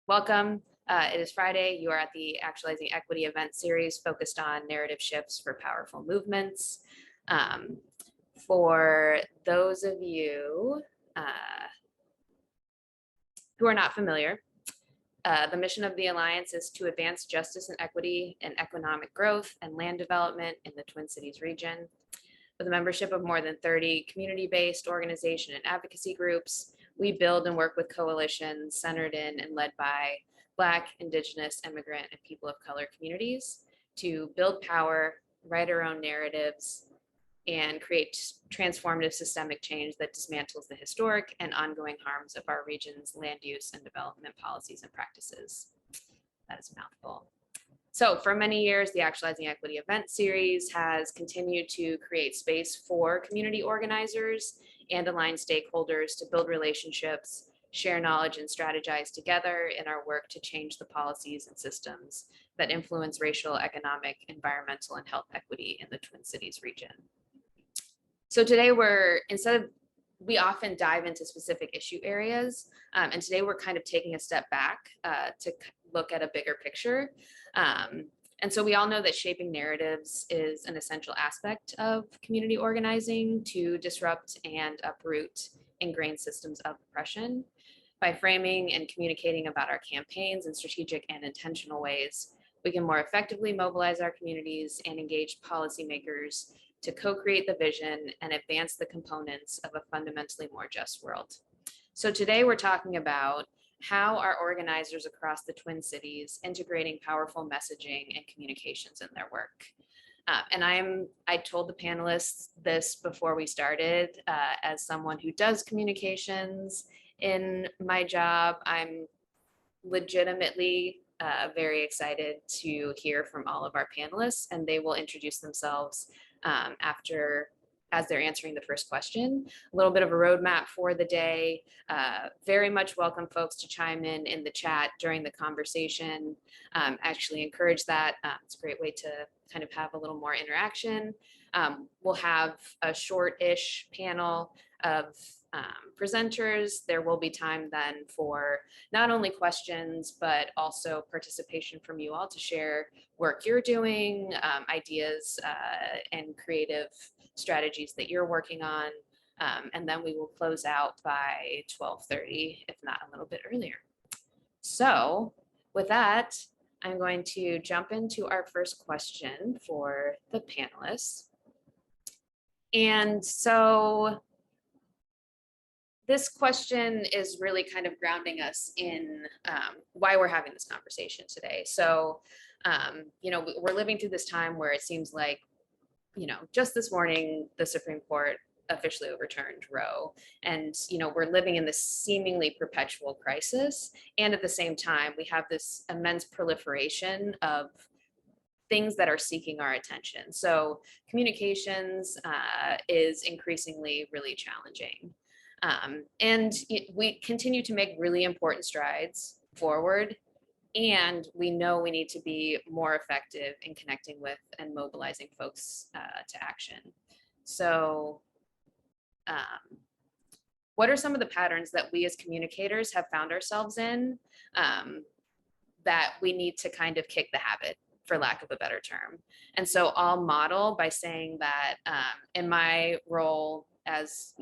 Welcome. It is Friday. You are at the Actualizing Equity event series focused on narrative shifts for powerful movements. For those of you who are not familiar, the mission of the Alliance is to advance justice and equity and economic growth and land development in the Twin Cities region. With a membership of more than 30 community-based organization and advocacy groups, we build and work with coalitions centered in and led by Black, Indigenous, immigrant, and people of color communities to build power, write our own narratives, and create transformative systemic change that dismantles the historic and ongoing harms of our region's land use and development policies and practices. That is a mouthful. So for many years, the Actualizing Equity event series has continued to create space for community organizers and aligned stakeholders to build relationships, share knowledge, and strategize together in our work to change the policies and systems that influence racial, economic, environmental, and health equity in the Twin Cities region. So today we often dive into specific issue areas, and today we're kind of taking a step back to look at a bigger picture. And so we all know that shaping narratives is an essential aspect of community organizing to disrupt and uproot ingrained systems of oppression. By framing and communicating about our campaigns in strategic and intentional ways, we can more effectively mobilize our communities and engage policymakers to co-create the vision and advance the components of a fundamentally more just world. So today we're talking about how are organizers across the Twin Cities integrating powerful messaging and communications in their work. And I told the panelists this before we started, as someone who does communications in my job, I'm legitimately very excited to hear from all of our panelists, and they will introduce themselves as they're answering the first question. A little bit of a roadmap for the day. Very much welcome folks to chime in the chat during the conversation. Actually encourage that. It's a great way to kind of have a little more interaction. We'll have a short-ish panel of presenters. There will be time then for not only questions, but also participation from you all to share work you're doing, ideas and creative strategies that you're working on. And then we will close out by 12:30, if not a little bit earlier. So with that, I'm going to jump into our first question for the panelists. And so this question is really kind of grounding us in why we're having this conversation today. So, we're living through this time where it seems like, just this morning, the Supreme Court officially overturned Roe. And, we're living in this seemingly perpetual crisis. And at the same time, we have this immense proliferation of things that are seeking our attention. So communications is increasingly really challenging. And we continue to make really important strides forward, and we know we need to be more effective in connecting with and mobilizing folks to action. So what are some of the patterns that we as communicators have found ourselves in that we need to kind of kick the habit, for lack of a better term? And so I'll model by saying that in my role as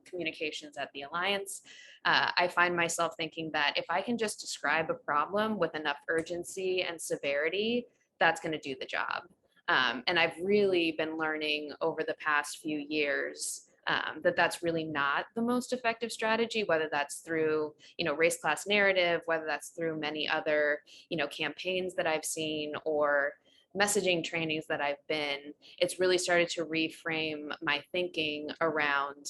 communications at the Alliance, I find myself thinking that if I can just describe a problem with enough urgency and severity, that's going to do the job. And I've really been learning over the past few years that that's really not the most effective strategy, whether that's through race class narrative, whether that's through many other campaigns that I've seen or messaging trainings that I've been. It's really started to reframe my thinking around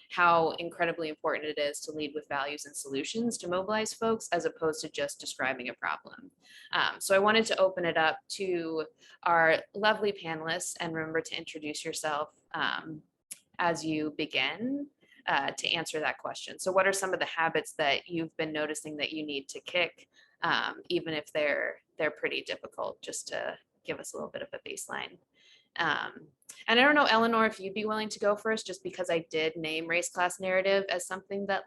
how incredibly important it is to lead with values and solutions to mobilize folks, as opposed to just describing a problem. So I wanted to open it up to our lovely panelists, and remember to introduce yourself as you begin to answer that question. So what are some of the habits that you've been noticing that you need to kick, even if they're pretty difficult, just to give us a little bit of a baseline? And I don't know, Eleanor, if you'd be willing to go first, just because I did name race class narrative as something that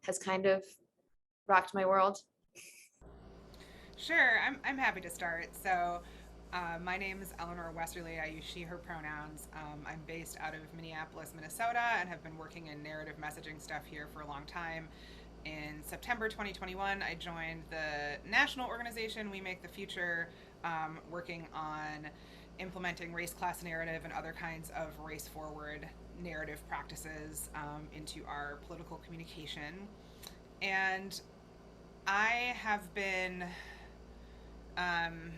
has kind of rocked my world. Sure, I'm happy to start. So, my name is Eleanor Wesserle. I use she, her pronouns. I'm based out of Minneapolis, Minnesota, and have been working in narrative messaging stuff here for a long time. In September 2021, I joined the national organization We Make the Future, working on implementing race class narrative and other kinds of race forward narrative practices into our political communication. And I have been um,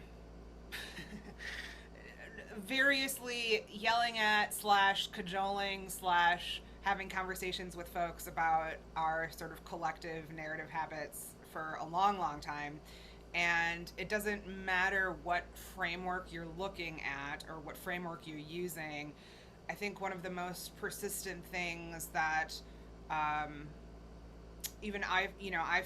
variously yelling at slash cajoling slash having conversations with folks about our sort of collective narrative habits for a long, long time. And it doesn't matter what framework you're looking at or what framework you're using. I think one of the most persistent things that I've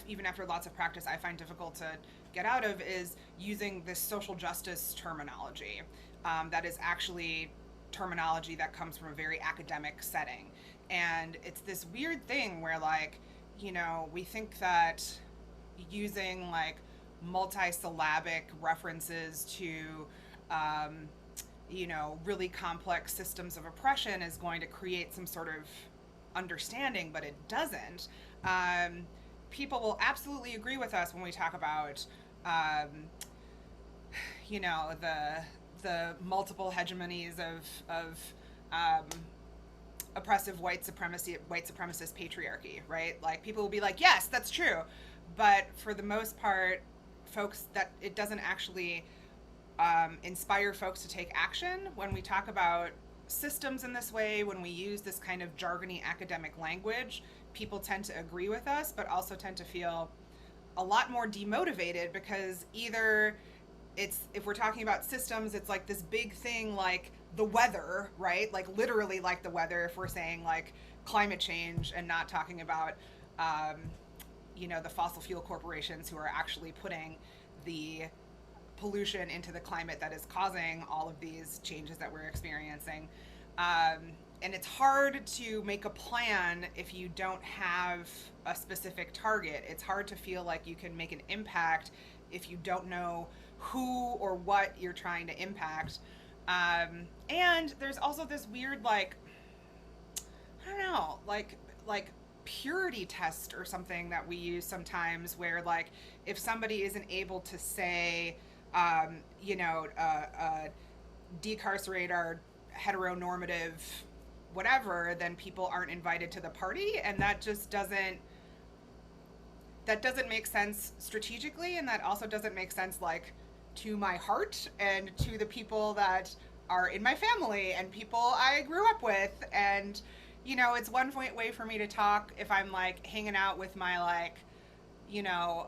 even after lots of practice, I find difficult to get out of is using this social justice terminology. That is actually terminology that comes from a very academic setting, and it's this weird thing where we think that using multisyllabic references to really complex systems of oppression is going to create some sort of understanding, but it doesn't. Um, People will absolutely agree with us when we talk about, um, the multiple hegemonies of um, oppressive white supremacist patriarchy, right? Like people will be like, yes, that's true, but for the most part, folks, that it doesn't actually inspire folks to take action when we talk about systems in this way, when we use this kind of jargony academic language. People tend to agree with us, but also tend to feel a lot more demotivated because either it's, if we're talking about systems, it's like this big thing like the weather, right? Like literally like the weather, if we're saying like climate change and not talking about, um, the fossil fuel corporations who are actually putting the pollution into the climate that is causing all of these changes that we're experiencing. And it's hard to make a plan if you don't have a specific target. It's hard to feel like you can make an impact if you don't know who or what you're trying to impact. And there's also this weird, I don't know, like purity test or something that we use sometimes where if somebody isn't able to say um, you know decarcerate our heteronormative whatever, then people aren't invited to the party, and that doesn't make sense strategically, and that also doesn't make sense to my heart and to the people that are in my family and people I grew up with. And it's one way for me to talk if I'm hanging out with my you know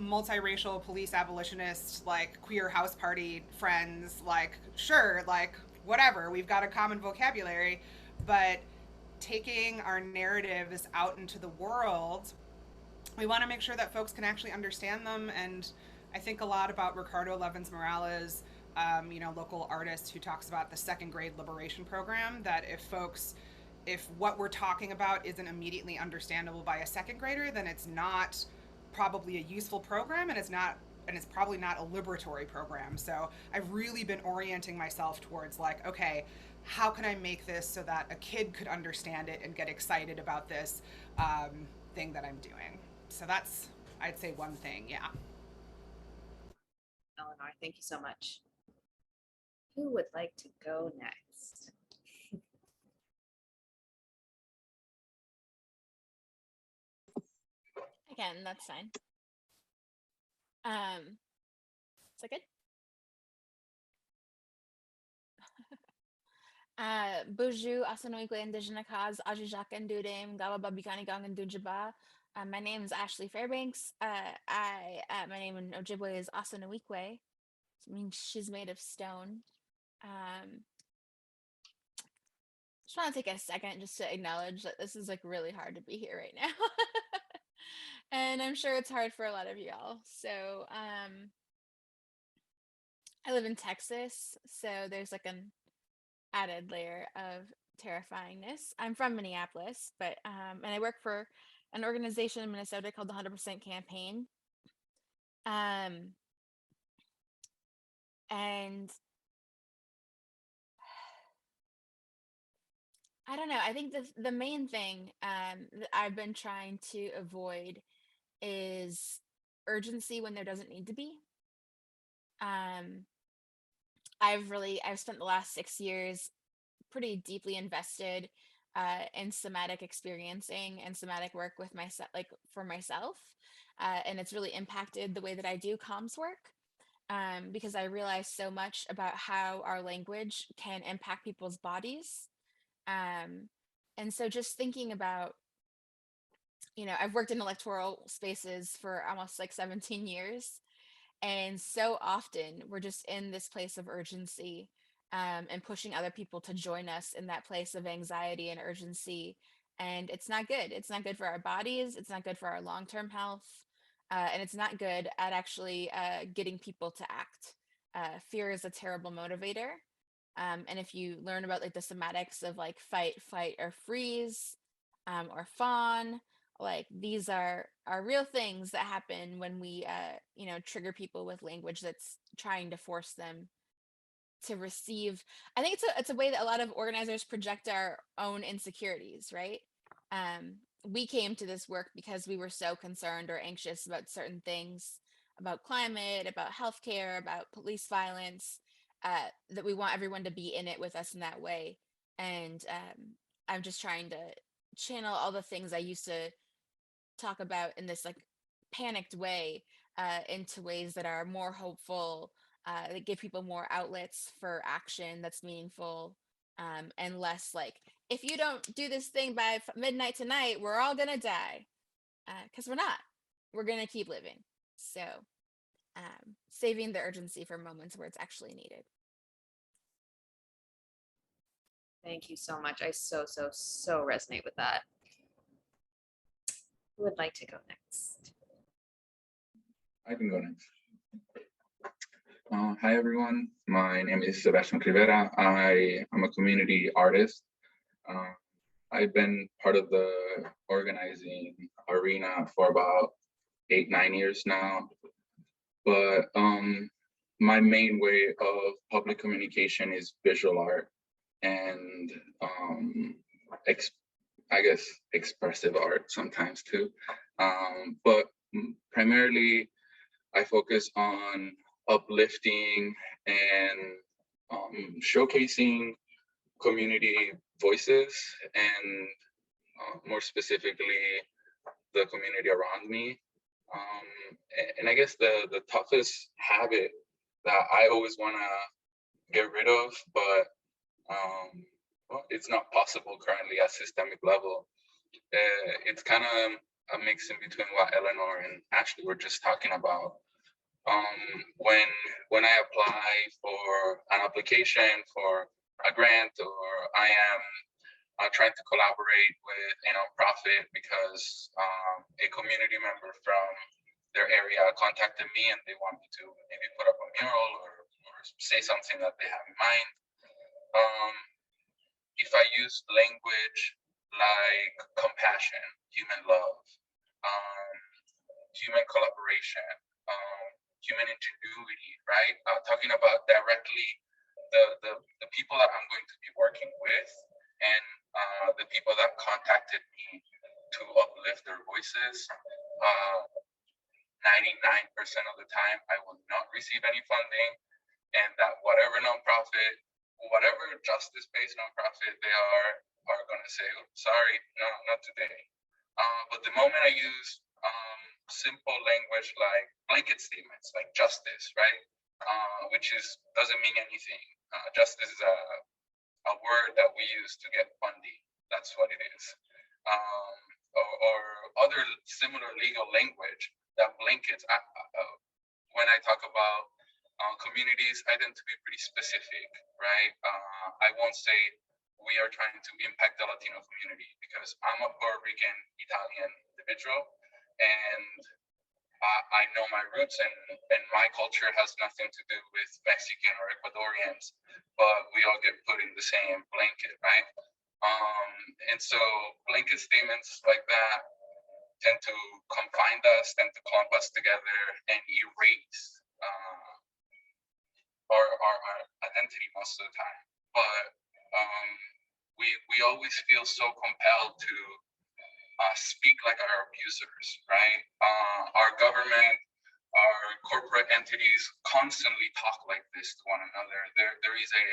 multiracial police abolitionist queer house party friends. Sure, whatever, we've got a common vocabulary, but taking our narratives out into the world, we want to make sure that folks can actually understand them. And I think a lot about Ricardo Levins Morales, local artist, who talks about the second grade liberation program, that if what we're talking about isn't immediately understandable by a second grader, then it's not probably a useful program, and it's probably not a liberatory program. So I've really been orienting myself towards okay, how can I make this so that a kid could understand it and get excited about this thing that I'm doing. So that's, I'd say, one thing. Yeah. Eleanor, thank you so much. Who would like to go next? Again, that's fine. Is that good? Bonjour, Asanoiko Indigenous Cause, Ajijak and Dudem, Gawa Babikani Gang and Dujaba. My name is Ashley Fairbanks. My name in Ojibwe is Asanoikwe. It means she's made of stone. Just want to take a second just to acknowledge that this is really hard to be here right now. And I'm sure it's hard for a lot of y'all. So I live in Texas, so there's an added layer of terrifyingness. I'm from Minneapolis, but and I work for an organization in Minnesota called the 100% Campaign. And I don't know. I think the main thing that I've been trying to avoid is urgency when there doesn't need to be. Um, I've spent the last 6 years pretty deeply invested in somatic experiencing and somatic work with myself, like for myself, and it's really impacted the way that I do comms work. Because I realize so much about how our language can impact people's bodies. Um, and so just thinking about, I've worked in electoral spaces for almost like 17 years. And so often we're just in this place of urgency, and pushing other people to join us in that place of anxiety and urgency. And it's not good. It's not good for our bodies. It's not good for our long term health. And it's not good at actually getting people to act. Fear is a terrible motivator. And if you learn about like the somatics of like fight, flight, or freeze, or fawn, like these are real things that happen when we trigger people with language that's trying to force them to receive. I think it's a way that a lot of organizers project our own insecurities, right? We came to this work because we were so concerned or anxious about certain things, about climate, about healthcare, about police violence, that we want everyone to be in it with us in that way. And I'm just trying to channel all the things I used to talk about in this like panicked way, into ways that are more hopeful, that give people more outlets for action that's meaningful, and less like, if you don't do this thing by midnight tonight, we're all gonna die. Because we're not. We're gonna keep living. So saving the urgency for moments where it's actually needed. Thank you so much. I so resonate with that. Who would like to go next? I can go next. Hi, everyone. My name is Sebastian Krivera. I am a community artist. I've been part of the organizing arena for about 8-9 years now. But my main way of public communication is visual art and I guess expressive art sometimes too. But primarily I focus on uplifting and showcasing community voices and more specifically the community around me. And I guess the toughest habit that I always want to get rid of, but well, it's not possible currently at systemic level. It's kind of a mix in between what Eleanor and Ashley were just talking about. When I apply for an application for a grant, or I am trying to collaborate with a nonprofit because a community member from their area contacted me and they want me to maybe put up a mural or say something that they have in mind. If I use language like compassion, human love, human collaboration, human ingenuity, right? Talking about directly the people that I'm going to be working with and the people that contacted me to uplift their voices. 99% of the time, I will not receive any funding, and that whatever nonprofit, whatever justice-based nonprofit they are going to say, oh, sorry, no, not today. But the moment I use simple language like blanket statements, like justice, right, which doesn't mean anything. Justice is a word that we use to get funding. That's what it is. Or other similar legal language that blankets. When I talk about communities, I tend to be pretty specific, right? I won't say we are trying to impact the Latino community because I'm a Puerto Rican Italian individual, and I know my roots and my culture has nothing to do with Mexican or Ecuadorians, but we all get put in the same blanket, right? And so blanket statements like that tend to confine us, tend to clump us together and erase our identity most of the time. But we always feel so compelled to speak like our abusers, right? Our government, our corporate entities constantly talk like this to one another. There is a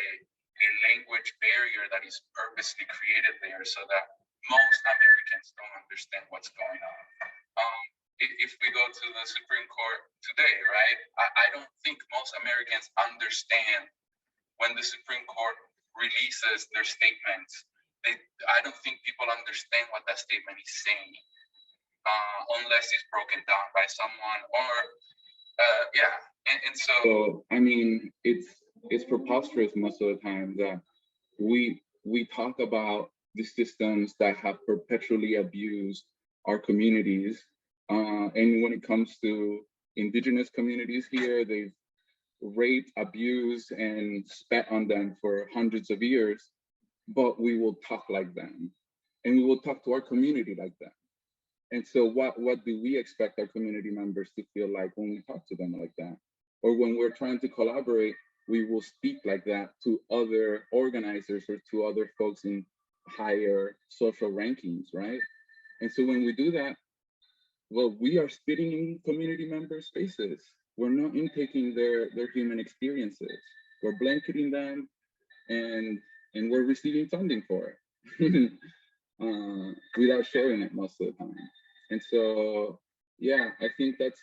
language barrier that is purposely created there so that most Americans don't understand what's going on. If we go to the Supreme Court today, right, I don't think most Americans understand when the Supreme Court releases their statements. I don't think people understand what that statement is saying unless it's broken down by someone or, yeah. And so, I mean, it's preposterous most of the time that we talk about the systems that have perpetually abused our communities. And when it comes to indigenous communities here, they've raped, abused, and spat on them for hundreds of years, but we will talk like them. And we will talk to our community like that. And so what do we expect our community members to feel like when we talk to them like that? Or when we're trying to collaborate, we will speak like that to other organizers or to other folks in higher social rankings, right? And so when we do that, well, we are spitting in community members' faces. We're not intaking their human experiences. We're blanketing them, and we're receiving funding for it without sharing it most of the time. And so, yeah, I think that's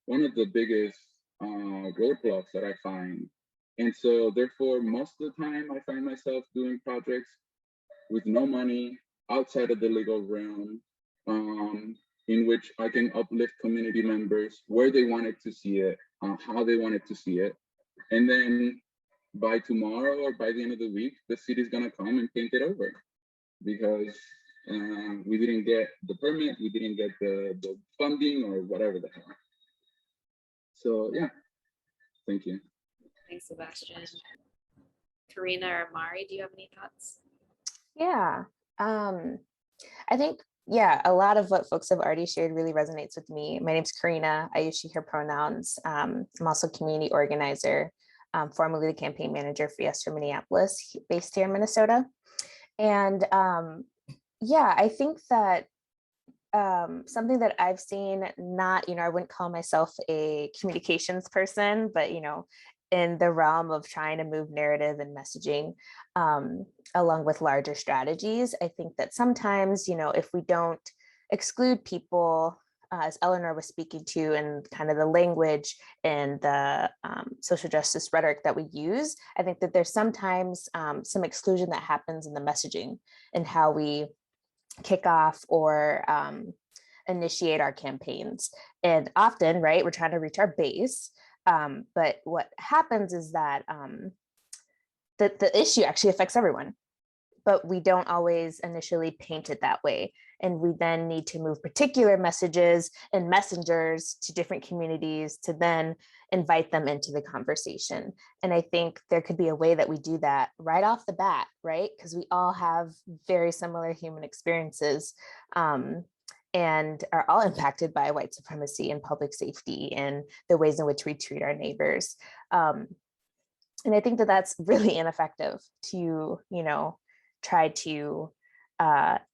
one of the biggest roadblocks that I find. And so, therefore, most of the time, I find myself doing projects with no money outside of the legal realm, in which I can uplift community members where they wanted to see it, how they wanted to see it. And then by tomorrow or by the end of the week, the city's gonna come and paint it over because we didn't get the permit, we didn't get the funding or whatever the hell. So yeah, thank you. Thanks, Sebastian. Corenia or Mari, do you have any thoughts? Yeah, I think, yeah, a lot of what folks have already shared really resonates with me. My name's Corenia. I use she, her pronouns. I'm also a community organizer, formerly the campaign manager for Yes for Minneapolis, based here in Minnesota. And yeah, I think that something that I've seen, not, I wouldn't call myself a communications person, but, in the realm of trying to move narrative and messaging along with larger strategies, I think that sometimes, if we don't exclude people, as Eleonore was speaking to, and kind of the language and the social justice rhetoric that we use, I think that there's sometimes some exclusion that happens in the messaging and how we kick off or initiate our campaigns. And often, right, we're trying to reach our base. But what happens is that the issue actually affects everyone, but we don't always initially paint it that way. And we then need to move particular messages and messengers to different communities to then invite them into the conversation. And I think there could be a way that we do that right off the bat, right? Because we all have very similar human experiences. And are all impacted by white supremacy and public safety and the ways in which we treat our neighbors. And I think that that's really ineffective to, try to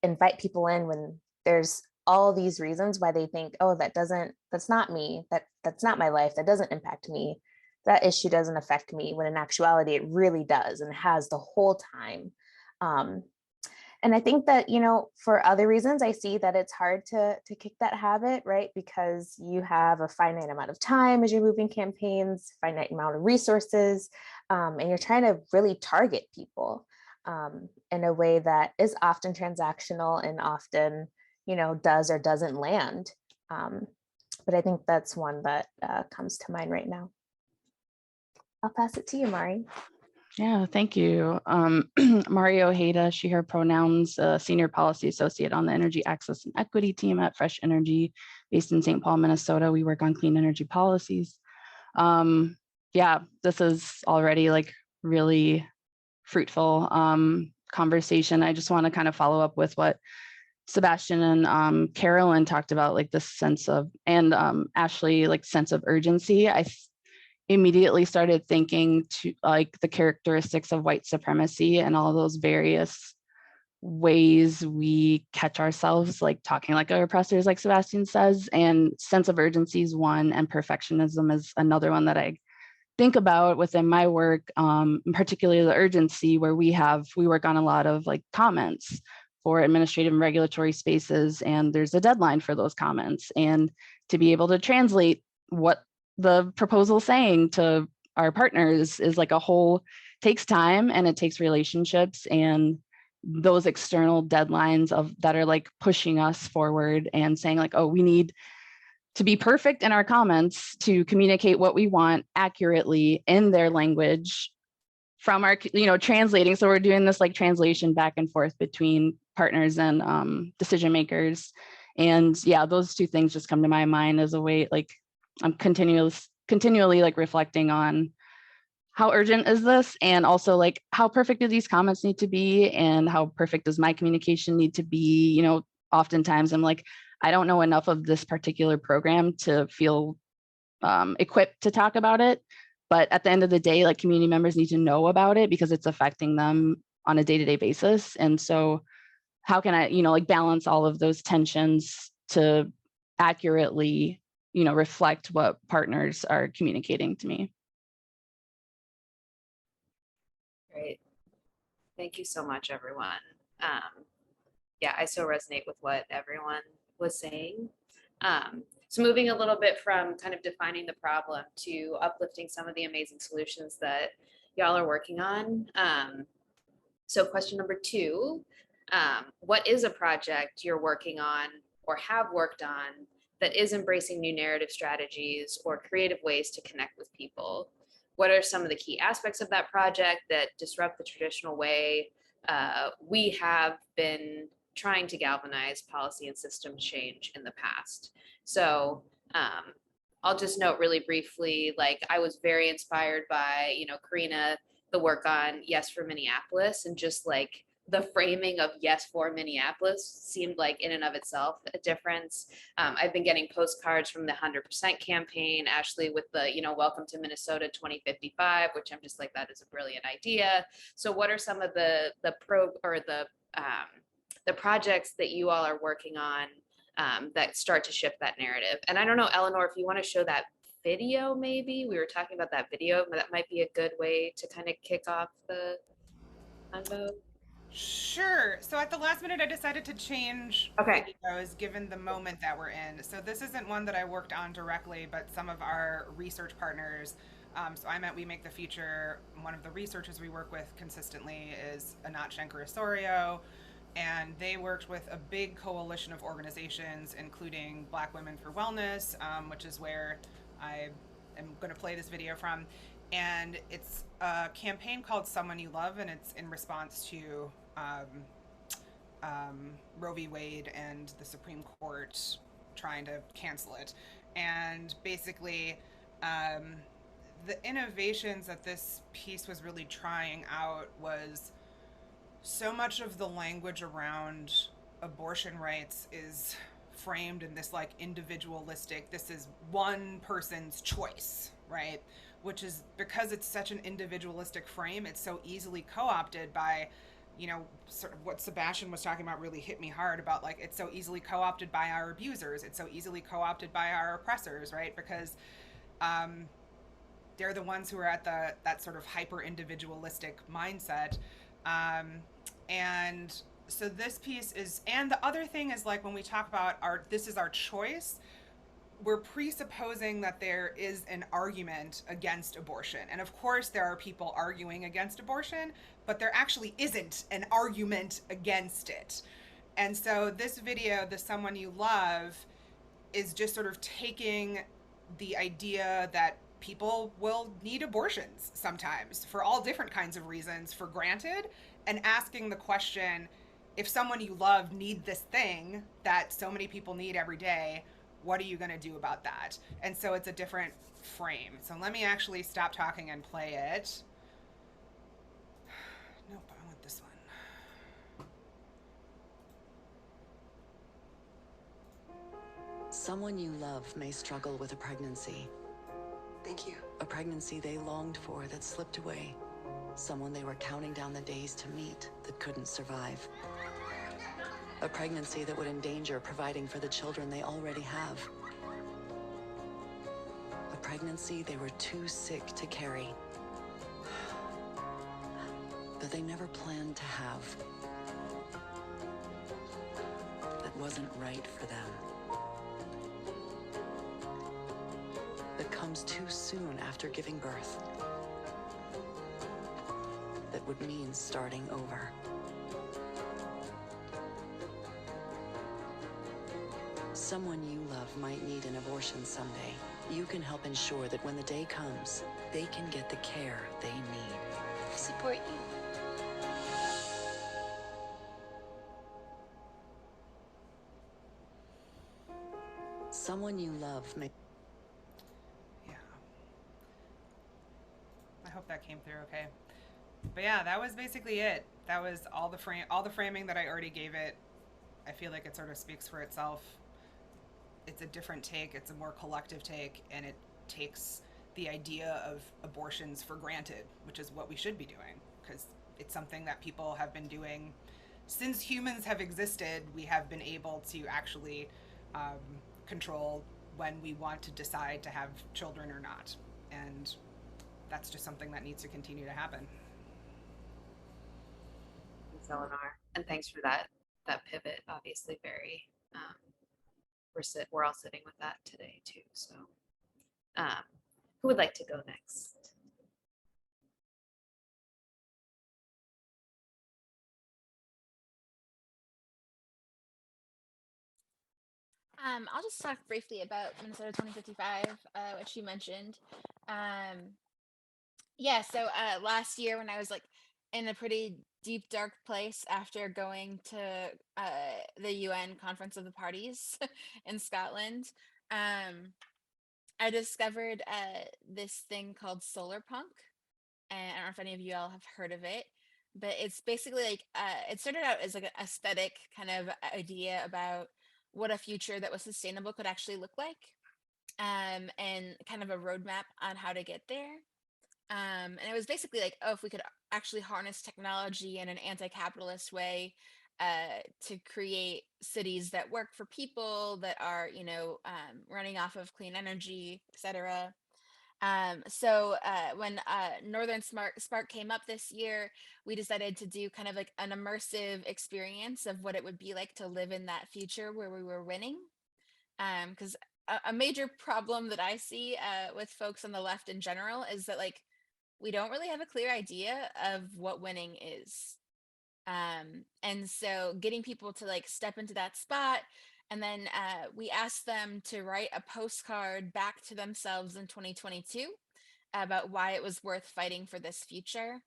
invite people in when there's all these reasons why they think, oh, that's not me, that's not my life, that doesn't impact me, that issue doesn't affect me, when in actuality, it really does and has the whole time. And I think that, for other reasons, I see that it's hard to kick that habit, right? Because you have a finite amount of time as you're moving campaigns, finite amount of resources, and you're trying to really target people in a way that is often transactional and often, does or doesn't land. But I think that's one that comes to mind right now. I'll pass it to you, Mari. Yeah, thank you. Mari Ojeda, she, her pronouns, Senior Policy Associate on the Energy Access and Equity team at Fresh Energy, based in St. Paul, Minnesota. We work on clean energy policies. Yeah, this is already like really fruitful conversation. I just want to kind of follow up with what Sebastian and Carolyn talked about, like this sense of, and Ashley, like sense of urgency. immediately started thinking to like the characteristics of white supremacy and all those various ways we catch ourselves like talking like our oppressors, like Sebastian says, and sense of urgency is one, and perfectionism is another one that I think about within my work, particularly the urgency, where we work on a lot of like comments for administrative and regulatory spaces, and there's a deadline for those comments, and to be able to translate what the proposal saying to our partners is like a whole, takes time, and it takes relationships and those external deadlines that are like pushing us forward and saying like, oh, we need to be perfect in our comments to communicate what we want accurately in their language from our, translating. So we're doing this like translation back and forth between partners and decision makers. And yeah, those two things just come to my mind as a way, like I'm continually like reflecting on how urgent is this, and also like how perfect do these comments need to be, and how perfect does my communication need to be. Oftentimes I'm like, I don't know enough of this particular program to feel equipped to talk about it. But at the end of the day, like community members need to know about it because it's affecting them on a day-to-day basis. And so how can I, like balance all of those tensions to accurately, reflect what partners are communicating to me? Great. Thank you so much, everyone. Yeah, I so resonate with what everyone was saying. So moving a little bit from kind of defining the problem to uplifting some of the amazing solutions that y'all are working on. So question number 2, what is a project you're working on or have worked on that is embracing new narrative strategies or creative ways to connect with people? What are some of the key aspects of that project that disrupt the traditional way we have been trying to galvanize policy and system change in the past? So I'll just note really briefly, like I was very inspired by, Corenia, the work on Yes for Minneapolis, and just like the framing of Yes for Minneapolis seemed like in and of itself a difference. I've been getting postcards from the 100% campaign, Ashley, with the, Welcome to Minnesota 2055, which I'm just like, that is a brilliant idea. So what are some of the projects that you all are working on that start to shift that narrative? And I don't know, Eleanor, if you want to show that video, maybe we were talking about that video, but that might be a good way to kind of kick off the convo. Sure. So at the last minute, I decided to change videos given the moment that we're in. So this isn't one that I worked on directly, but some of our research partners. So I'm at We Make the Future. One of the researchers we work with consistently is Anat Shanker-Osorio, and they worked with a big coalition of organizations, including Black Women for Wellness, which is where I am going to play this video from. And it's a campaign called Someone You Love, and it's in response to Roe v. Wade and the Supreme Court trying to cancel it. And basically, the innovations that this piece was really trying out was so much of the language around abortion rights is framed in this like individualistic, this is one person's choice, right? Which is because it's such an individualistic frame, it's so easily co-opted by, sort of what Sebastian was talking about really hit me hard about, like, it's so easily co-opted by our abusers, it's so easily co-opted by our oppressors, right? Because they're the ones who are at that sort of hyper individualistic mindset. And so this piece is, and the other thing is, like, when we talk about this is our choice, we're presupposing that there is an argument against abortion. And of course there are people arguing against abortion, but there actually isn't an argument against it. And so this video, the Someone You Love, is just sort of taking the idea that people will need abortions sometimes for all different kinds of reasons for granted, and asking the question, if someone you love need this thing that so many people need every day, what are you going to do about that? And so it's a different frame. So let me actually stop talking and play it. Nope, I want this one. Someone you love may struggle with a pregnancy. Thank you. A pregnancy they longed for that slipped away. Someone they were counting down the days to meet that couldn't survive. A pregnancy that would endanger providing for the children they already have. A pregnancy they were too sick to carry. That they never planned to have. That wasn't right for them. That comes too soon after giving birth. That would mean starting over. Someone you love might need an abortion someday. You can help ensure that when the day comes, they can get the care they need. I support you. Someone you love may... Yeah. I hope that came through okay. But yeah, that was basically it. That was all the framing that I already gave it. I feel like it sort of speaks for itself. It's a different take, it's a more collective take, and it takes the idea of abortions for granted, which is what we should be doing, because it's something that people have been doing since humans have existed. We have been able to actually control when we want to decide to have children or not, and that's just something that needs to continue to happen. Thanks, Eleanor, and thanks for that pivot. Obviously, very we're all sitting with that today too. So, who would like to go next? I'll just talk briefly about Minnesota 2055, which you mentioned. Yeah, so last year when I was like in a pretty deep, dark place after going to the UN Conference of the Parties in Scotland, I discovered this thing called solar punk. And I don't know if any of you all have heard of it, but it's basically like it started out as like an aesthetic kind of idea about what a future that was sustainable could actually look like, and kind of a roadmap on how to get there. And it was basically like, oh, if we could actually harness technology in an anti-capitalist way to create cities that work for people, that are, running off of clean energy, etc. So when Northern Spark came up this year, we decided to do kind of like an immersive experience of what it would be like to live in that future where we were winning. Because a major problem that I see with folks on the left in general is that like we don't really have a clear idea of what winning is. And so getting people to like step into that spot, and then we asked them to write a postcard back to themselves in 2022 about why it was worth fighting for this future.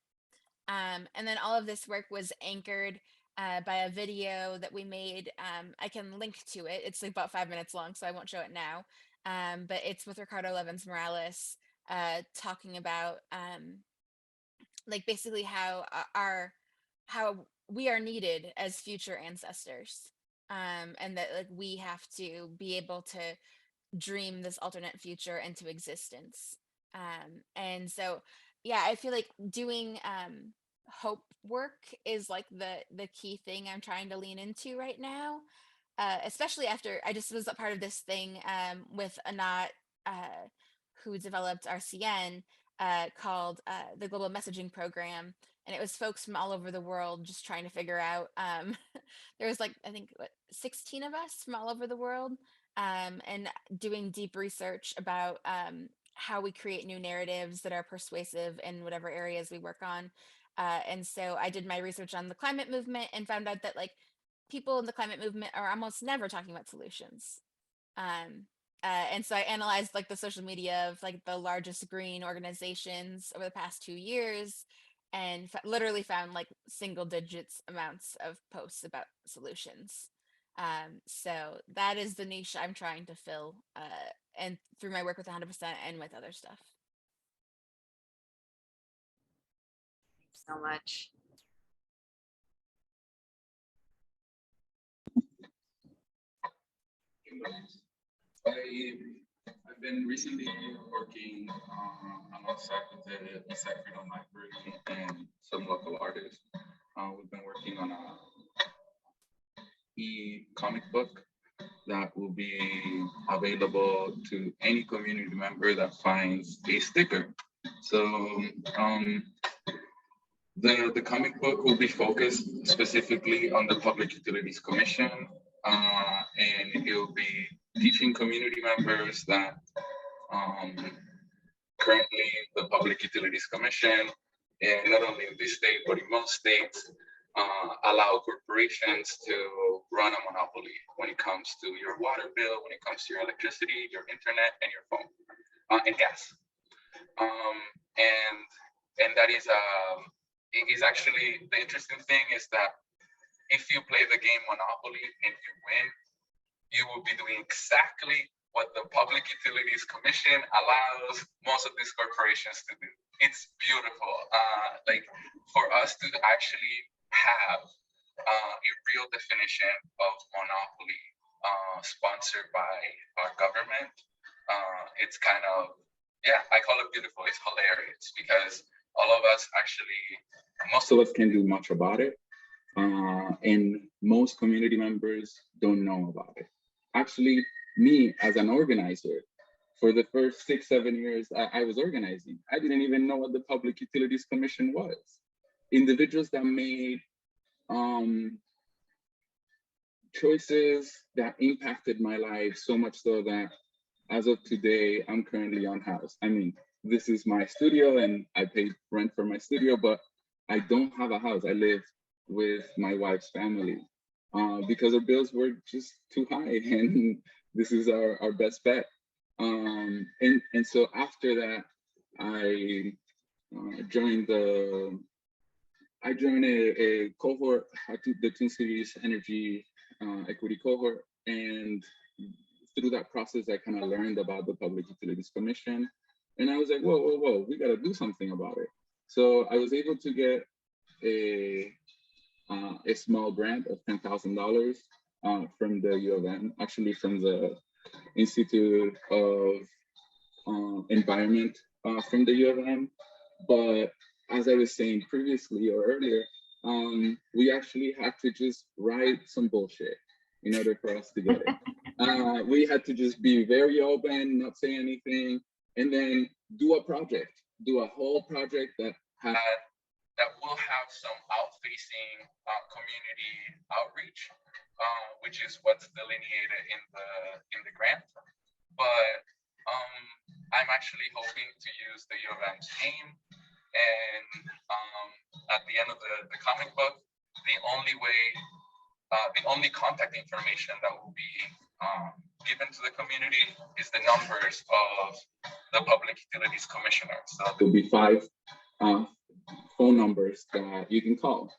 And then all of this work was anchored by a video that we made. I can link to it. It's like about 5 minutes long, so I won't show it now. But it's with Ricardo Levins Morales talking about like basically how we are needed as future ancestors. And that like we have to be able to dream this alternate future into existence. And so, yeah, I feel like doing hope work is like the key thing I'm trying to lean into right now, especially after I just was a part of this thing with Anat, who developed RCN, called the Global Messaging Program. And it was folks from all over the world just trying to figure out, there was like, I think, 16 of us from all over the world, and doing deep research about how we create new narratives that are persuasive in whatever areas we work on. And so I did my research on the climate movement and found out that like people in the climate movement are almost never talking about solutions. And so I analyzed like the social media of like the largest green organizations over the past 2 years, and literally found like single digits amounts of posts about solutions. So that is the niche I'm trying to fill, and through my work with 100% and with other stuff. Thanks so much. I've been recently working alongside with the East Side Freedom Library and some local artists. We've been working on a e-comic book that will be available to any community member that finds a sticker. So the comic book will be focused specifically on the Public Utilities Commission, and it will be teaching community members that currently the Public Utilities Commission, and not only in this state, but in most states, allow corporations to run a monopoly when it comes to your water bill, when it comes to your electricity, your internet, and your phone, and gas. And that is, it is actually, the interesting thing is that if you play the game Monopoly and you win, you will be doing exactly what the Public Utilities Commission allows most of these corporations to do. It's beautiful. Like for us to actually have a real definition of monopoly sponsored by our government, it's kind of, yeah, I call it beautiful. It's hilarious because all of us actually, most of us can't do much about it. And most community members don't know about it. Actually, me as an organizer, for the first 6-7 years I was organizing, I didn't even know what the Public Utilities Commission was. Individuals that made choices that impacted my life so much so that as of today, I'm currently unhoused. I mean, this is my studio and I pay rent for my studio, but I don't have a house. I live with my wife's family because our bills were just too high, and this is our best bet. And so after that, I joined a cohort, the Twin Cities Energy Equity cohort, and through that process, I kind of learned about the Public Utilities Commission, and I was like, whoa, we got to do something about it. So I was able to get a small grant of $10,000 from the U of M, actually from the Institute of Environment from the U of M. But as I was saying previously or earlier, we actually had to just write some bullshit in order for us to get it. We had to just be very open, not say anything, and then do a whole project that will have some out-facing community outreach, which is what's delineated in the grant. But I'm actually hoping to use the U of M's name, and at the end of the comic book, the only contact information that will be given to the community is the numbers of the Public Utilities Commissioner. So there'll be 5 phone numbers that you can call.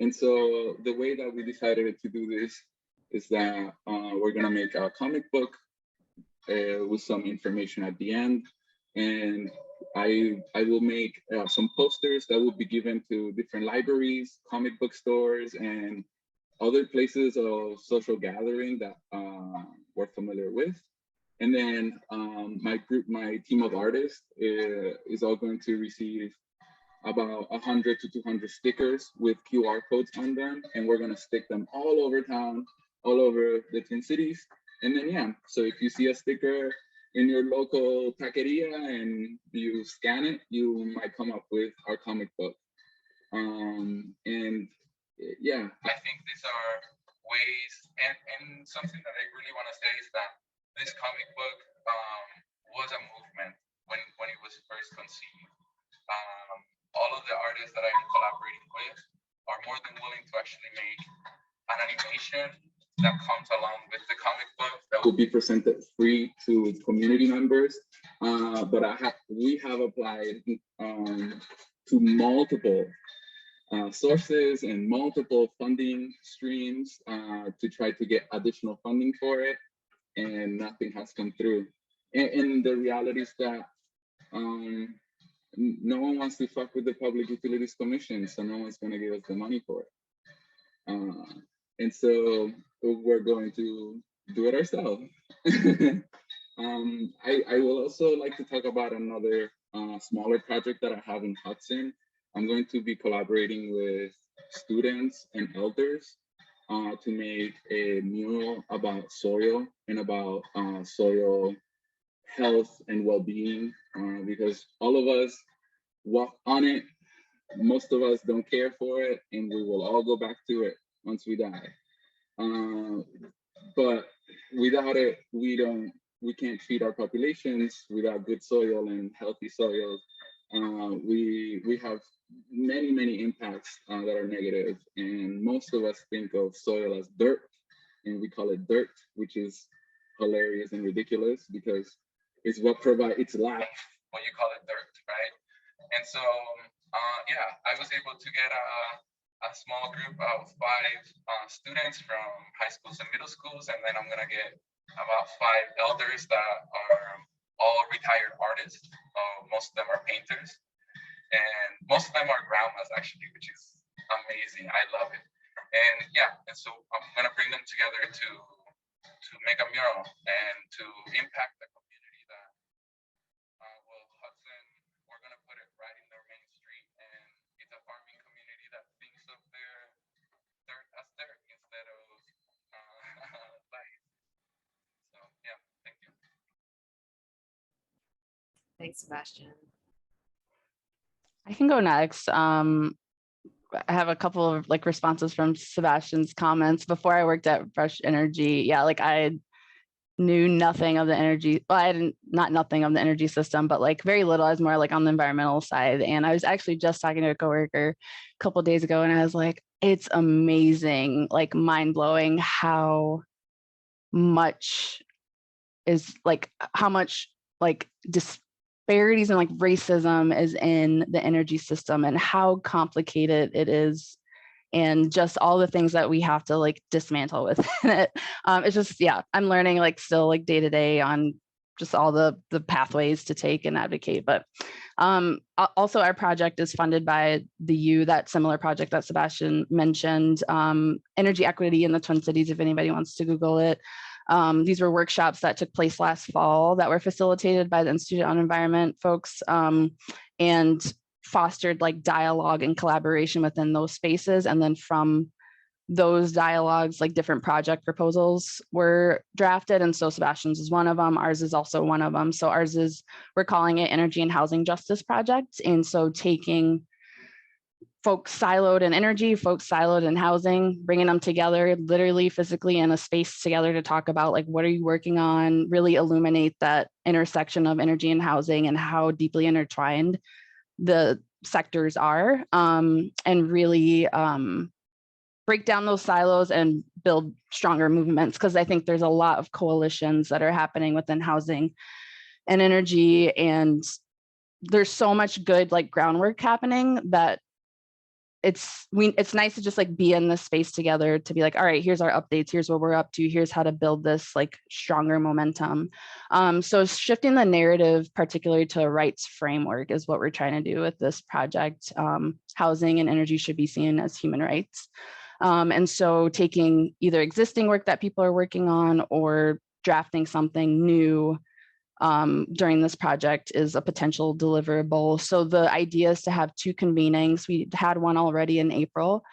And so the way that we decided to do this is that we're gonna make a comic book with some information at the end. And I will make some posters that will be given to different libraries, comic book stores, and other places of social gathering that we're familiar with. And then my team of artists is all going to receive about 100 to 200 stickers with QR codes on them, and we're gonna stick them all over town, all over the Twin Cities. And then, yeah, so if you see a sticker in your local taqueria and you scan it, you might come up with our comic book. And yeah, I think these are ways, and something that I really want to say is that this comic book was a movement when it was first conceived. All of the artists that I'm collaborating with are more than willing to actually make an animation that comes along with the comic book that will be presented free to community members. But we have applied to multiple sources and multiple funding streams to try to get additional funding for it, and nothing has come through. And the reality is that no one wants to fuck with the Public Utilities Commission, so no one's going to give us the money for it. And so we're going to do it ourselves. I will also like to talk about another smaller project that I have in Hudson. I'm going to be collaborating with students and elders to make a mural about soil and about soil health and well-being, because all of us walk on it. Most of us don't care for it, and we will all go back to it once we die. But without it, we can't feed our populations. Without good soil and healthy soil, we have many impacts that are negative, and most of us think of soil as dirt, and we call it dirt, which is hilarious and ridiculous because it's what provides its life. Well, you call it dirt, right? And so, yeah, I was able to get a small group of 5 students from high schools and middle schools, and then I'm gonna get about 5 elders that are all retired artists. Most of them are painters, and most of them are grandmas actually, which is amazing. I love it. And yeah, and so I'm gonna bring them together to make a mural and to impact the community that well, Hudson, we're gonna put it right in their main street, and it's a farming community that thinks of their dirt as dirt instead of life. So yeah, thank you. Thanks, Sebastian. I can go next. I have a couple of like responses from Sebastian's comments. Before I worked at Fresh Energy, yeah, like I knew nothing of the energy. Well, I didn't, not nothing of the energy system, but like very little. I was more like on the environmental side. And I was actually just talking to a coworker a couple of days ago, and I was like, it's amazing, like mind blowing how much is like how much like disparities and like racism is in the energy system and how complicated it is, and just all the things that we have to like dismantle within it. It's just, yeah, I'm learning like still like day to day on just all the pathways to take and advocate. But also our project is funded by the U, that similar project that Sebastian mentioned, Energy Equity in the Twin Cities, if anybody wants to Google it. These were workshops that took place last fall that were facilitated by the Institute on Environment folks, and fostered like dialogue and collaboration within those spaces. And then from those dialogues, like different project proposals were drafted. And so Sebastian's is one of them. Ours is also one of them. So ours is, we're calling it Energy and Housing Justice Project. And so taking folks siloed in energy, folks siloed in housing, bringing them together, literally physically in a space together to talk about like, what are you working on, really illuminate that intersection of energy and housing and how deeply intertwined the sectors are, and really break down those silos and build stronger movements. Because I think there's a lot of coalitions that are happening within housing and energy, and there's so much good like groundwork happening that it's nice to just like be in this space together to be like, all right, here's our updates, here's what we're up to, here's how to build this like stronger momentum. So shifting the narrative, particularly to a rights framework, is what we're trying to do with this project. Housing and energy should be seen as human rights. And so taking either existing work that people are working on or drafting something new during this project is a potential deliverable. So the idea is to have 2 convenings. We had one already in April,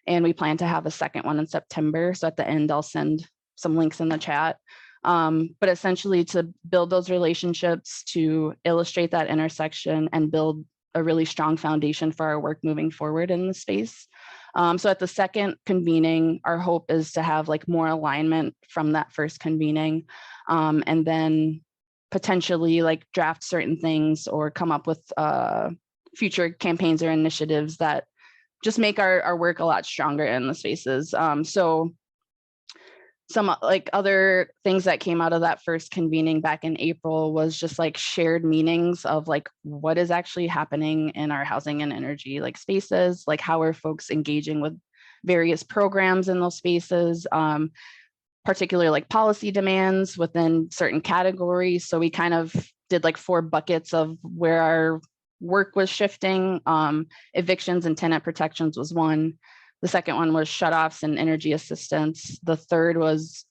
and we plan to have a second one in September. So at the end, I'll send some links in the chat. But essentially to build those relationships, to illustrate that intersection and build a really strong foundation for our work moving forward in the space. So at the second convening, our hope is to have like more alignment from that first convening, and then potentially like draft certain things or come up with future campaigns or initiatives that just make our work a lot stronger in the spaces. So some like other things that came out of that first convening back in April was just like shared meanings of like what is actually happening in our housing and energy like spaces, like how are folks engaging with various programs in those spaces, particularly like policy demands within certain categories. So we kind of did like 4 buckets of where our work was shifting. Evictions and tenant protections was one. The second one was shutoffs and energy assistance. The third was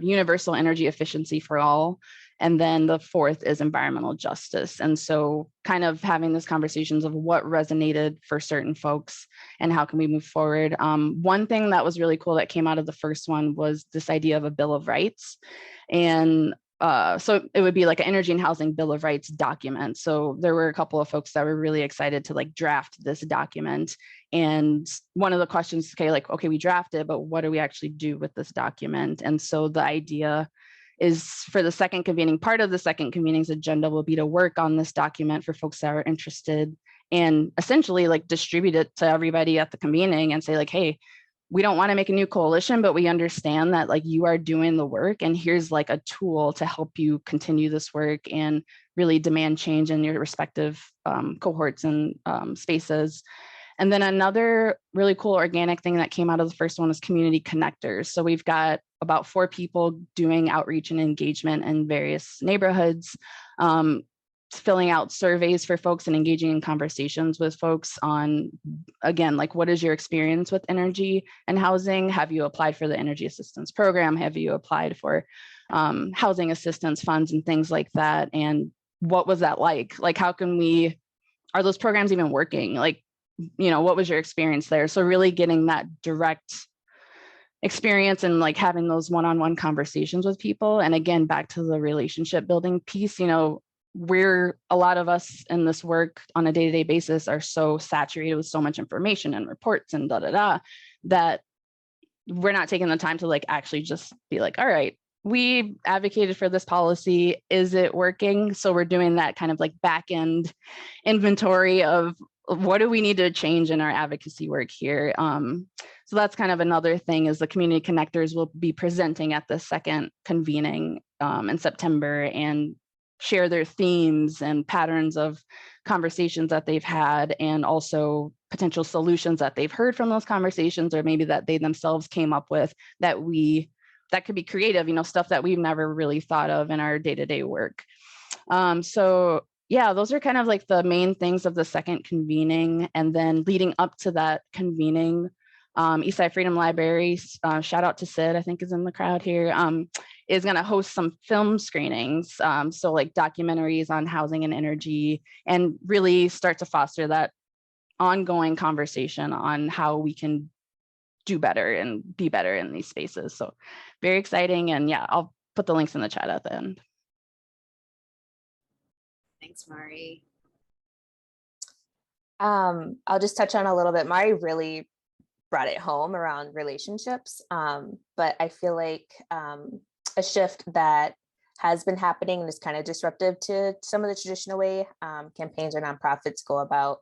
universal energy efficiency for all. And then the fourth is environmental justice. And so kind of having these conversations of what resonated for certain folks and how can we move forward. One thing that was really cool that came out of the first one was this idea of a Bill of Rights. And so it would be like an energy and housing Bill of Rights document. So there were a couple of folks that were really excited to like draft this document. And one of the questions, okay, we drafted, but what do we actually do with this document? And so the idea is for the second convening, part of the second convening's agenda will be to work on this document for folks that are interested and essentially like distribute it to everybody at the convening and say like, hey, we don't want to make a new coalition, but we understand that like you are doing the work and here's like a tool to help you continue this work and really demand change in your respective cohorts and spaces. And then another really cool organic thing that came out of the first one is community connectors. So we've got about 4 people doing outreach and engagement in various neighborhoods, filling out surveys for folks and engaging in conversations with folks on, again, like what is your experience with energy and housing? Have you applied for the energy assistance program? Have you applied for housing assistance funds and things like that? And what was that like? Like, how can we, are those programs even working? Like, you know, what was your experience there? So really getting that direct experience and like having those one-on-one conversations with people. And again, back to the relationship building piece, you know, a lot of us in this work on a day-to-day basis are so saturated with so much information and reports and that we're not taking the time to like actually just be like, all right, we advocated for this policy. Is it working? So we're doing that kind of like back end inventory of what do we need to change in our advocacy work here? So that's kind of another thing is the community connectors will be presenting at the second convening in September and share their themes and patterns of conversations that they've had and also potential solutions that they've heard from those conversations or maybe that they themselves came up with that could be creative, you know, stuff that we've never really thought of in our day-to-day work. So yeah, those are kind of like the main things of the second convening. And then leading up to that convening, Eastside Freedom Library, shout out to Sid, I think is in the crowd here, is going to host some film screenings. So like documentaries on housing and energy and really start to foster that ongoing conversation on how we can do better and be better in these spaces. So very exciting. And yeah, I'll put the links in the chat at the end. Thanks, Mari. I'll just touch on a little bit. Mari really brought it home around relationships, but I feel like a shift that has been happening and is kind of disruptive to some of the traditional way campaigns or nonprofits go about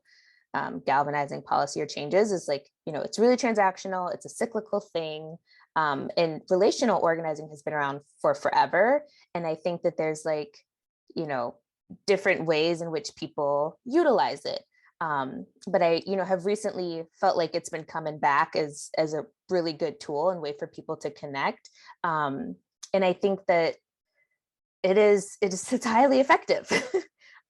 galvanizing policy or changes is like, you know, it's really transactional, it's a cyclical thing, and relational organizing has been around for forever. And I think that there's like, you know, different ways in which people utilize it. But I, you know, have recently felt like it's been coming back as a really good tool and way for people to connect. And I think that it's highly effective.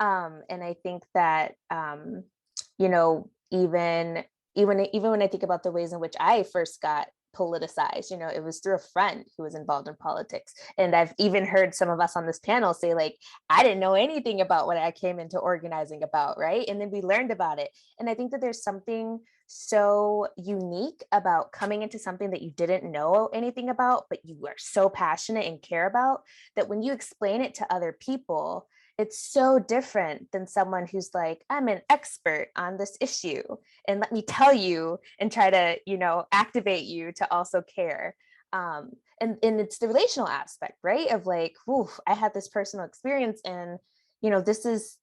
And I think that, you know, even when I think about the ways in which I first got politicized, you know, it was through a friend who was involved in politics. And I've even heard some of us on this panel say like, I didn't know anything about what I came into organizing about, right? And then we learned about it. And I think that there's something so unique about coming into something that you didn't know anything about, but you are so passionate and care about that when you explain it to other people, it's so different than someone who's like, I'm an expert on this issue and let me tell you and try to, you know, activate you to also care. And it's the relational aspect, right? Of like, oof, I had this personal experience and, you know, this is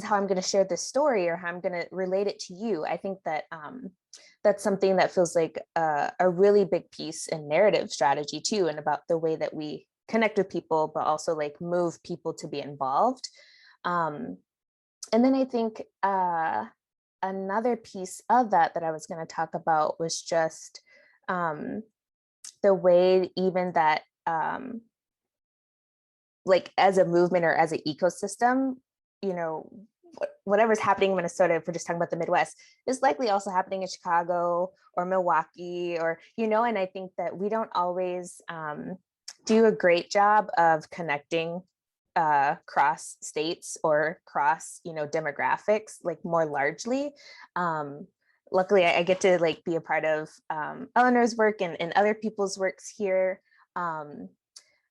how I'm going to share this story or how I'm going to relate it to you. I think that that's something that feels like a really big piece in narrative strategy too, and about the way that we connect with people, but also like move people to be involved. And then I think another piece of that I was going to talk about was just the way even that like as a movement or as an ecosystem, you know, whatever's happening in Minnesota, if we're just talking about the Midwest, is likely also happening in Chicago or Milwaukee or, you know, and I think that we don't always do a great job of connecting cross states or cross, demographics, like more largely. Luckily, I get to like be a part of Eleanor's work and other people's works here.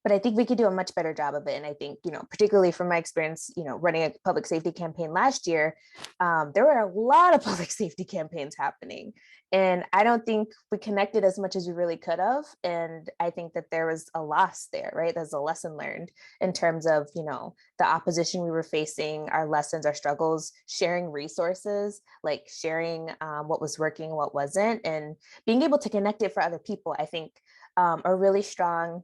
But I think we could do a much better job of it. And I think, particularly from my experience, running a public safety campaign last year, there were a lot of public safety campaigns happening. And I don't think we connected as much as we really could have. And I think that there was a loss there, right? There's a lesson learned in terms of, the opposition we were facing, our lessons, our struggles, sharing resources, like sharing what was working, what wasn't, and being able to connect it for other people. I think a really strong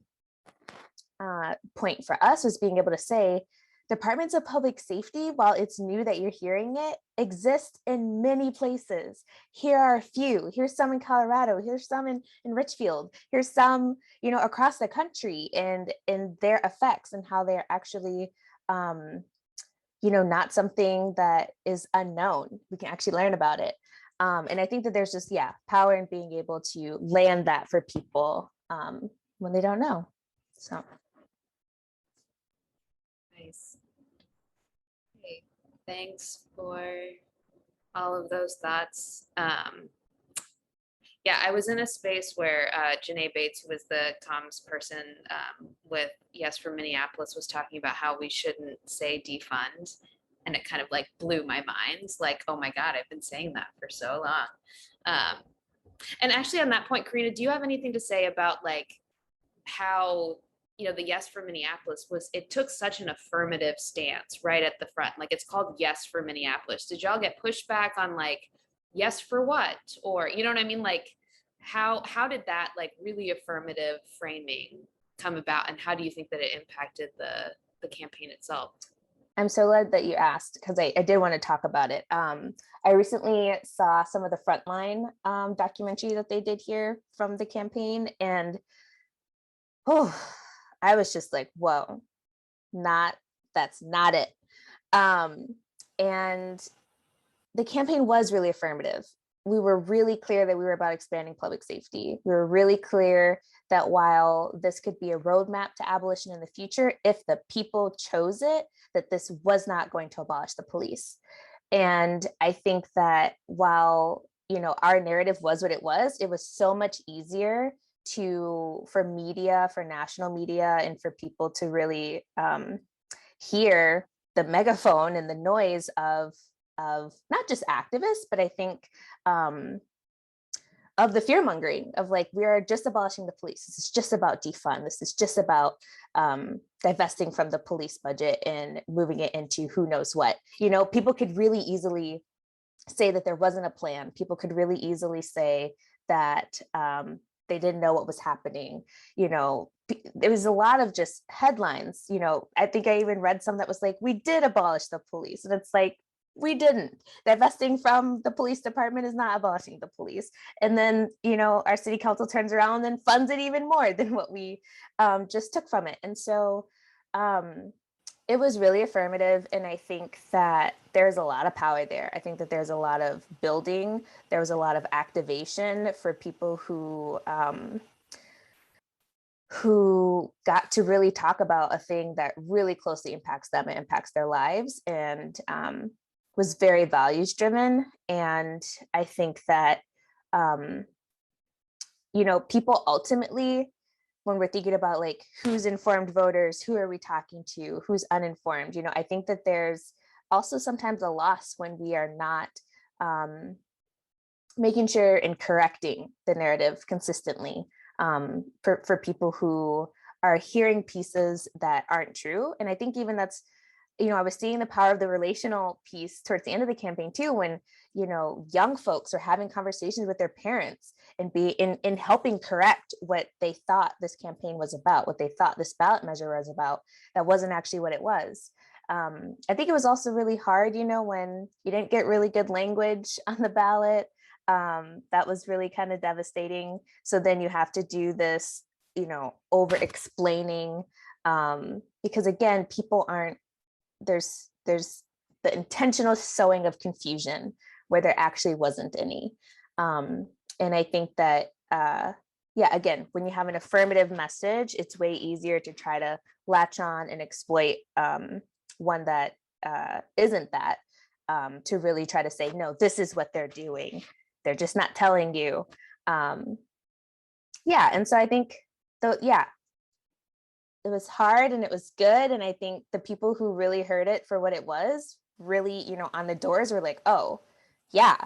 point for us was being able to say departments of public safety, while it's new that you're hearing it, exist in many places. Here are a few. Here's some in Colorado. Here's some in Richfield. Here's some, across the country, and their effects and how they're actually, not something that is unknown. We can actually learn about it. And I think that there's just, power in being able to land that for people when they don't know. So. Nice. Okay, thanks for all of those thoughts. Yeah, I was in a space where Janae Bates, who was the comms person with Yes for Minneapolis, was talking about how we shouldn't say defund. And it kind of like blew my mind. Like, oh my God, I've been saying that for so long. And actually on that point, Corenia, do you have anything to say about like how, the Yes for Minneapolis it took such an affirmative stance right at the front. Like it's called Yes for Minneapolis. Did y'all get pushback on like, yes for what? Or, you know what I mean? Like how did that like really affirmative framing come about? And how do you think that it impacted the campaign itself? I'm so glad that you asked, because I did want to talk about it. I recently saw some of the Frontline documentary that they did here from the campaign, and I was just like, whoa, that's not it. And the campaign was really affirmative. We were really clear that we were about expanding public safety. We were really clear that while this could be a roadmap to abolition in the future, if the people chose it, that this was not going to abolish the police. And I think that while, our narrative was what it was so much easier for media, for national media, and for people to really hear the megaphone and the noise of not just activists, but I think of the fear mongering of like, we are just abolishing the police. This is just about defund. This is just about divesting from the police budget and moving it into who knows what. People could really easily say that there wasn't a plan. People could really easily say that they didn't know what was happening. There was a lot of just headlines. I think I even read some that was like, we did abolish the police. And it's like, we didn't. Divesting from the police department is not abolishing the police. And then, our city council turns around and funds it even more than what we just took from it. And so it was really affirmative. And I think that there's a lot of power there. I think that there's a lot of building. There was a lot of activation for people who got to really talk about a thing that really closely impacts them and impacts their lives, and was very values driven. And I think that, people ultimately, when we're thinking about like who's informed voters, who are we talking to, who's uninformed, I think that there's also sometimes a loss when we are not making sure and correcting the narrative consistently for people who are hearing pieces that aren't true. And I think even that's, I was seeing the power of the relational piece towards the end of the campaign too, when, young folks are having conversations with their parents and be in helping correct what they thought this campaign was about, what they thought this ballot measure was about, that wasn't actually what it was. I think it was also really hard, when you didn't get really good language on the ballot. That was really kind of devastating. So then you have to do this, over explaining, because again, people aren't, there's the intentional sowing of confusion where there actually wasn't any. And I think that yeah, again, when you have an affirmative message, it's way easier to try to latch on and exploit one that isn't that, to really try to say, no, this is what they're doing. They're just not telling you. Yeah, and so I think, yeah, it was hard and it was good. And I think the people who really heard it for what it was, really, you know, on the doors were like, oh, yeah,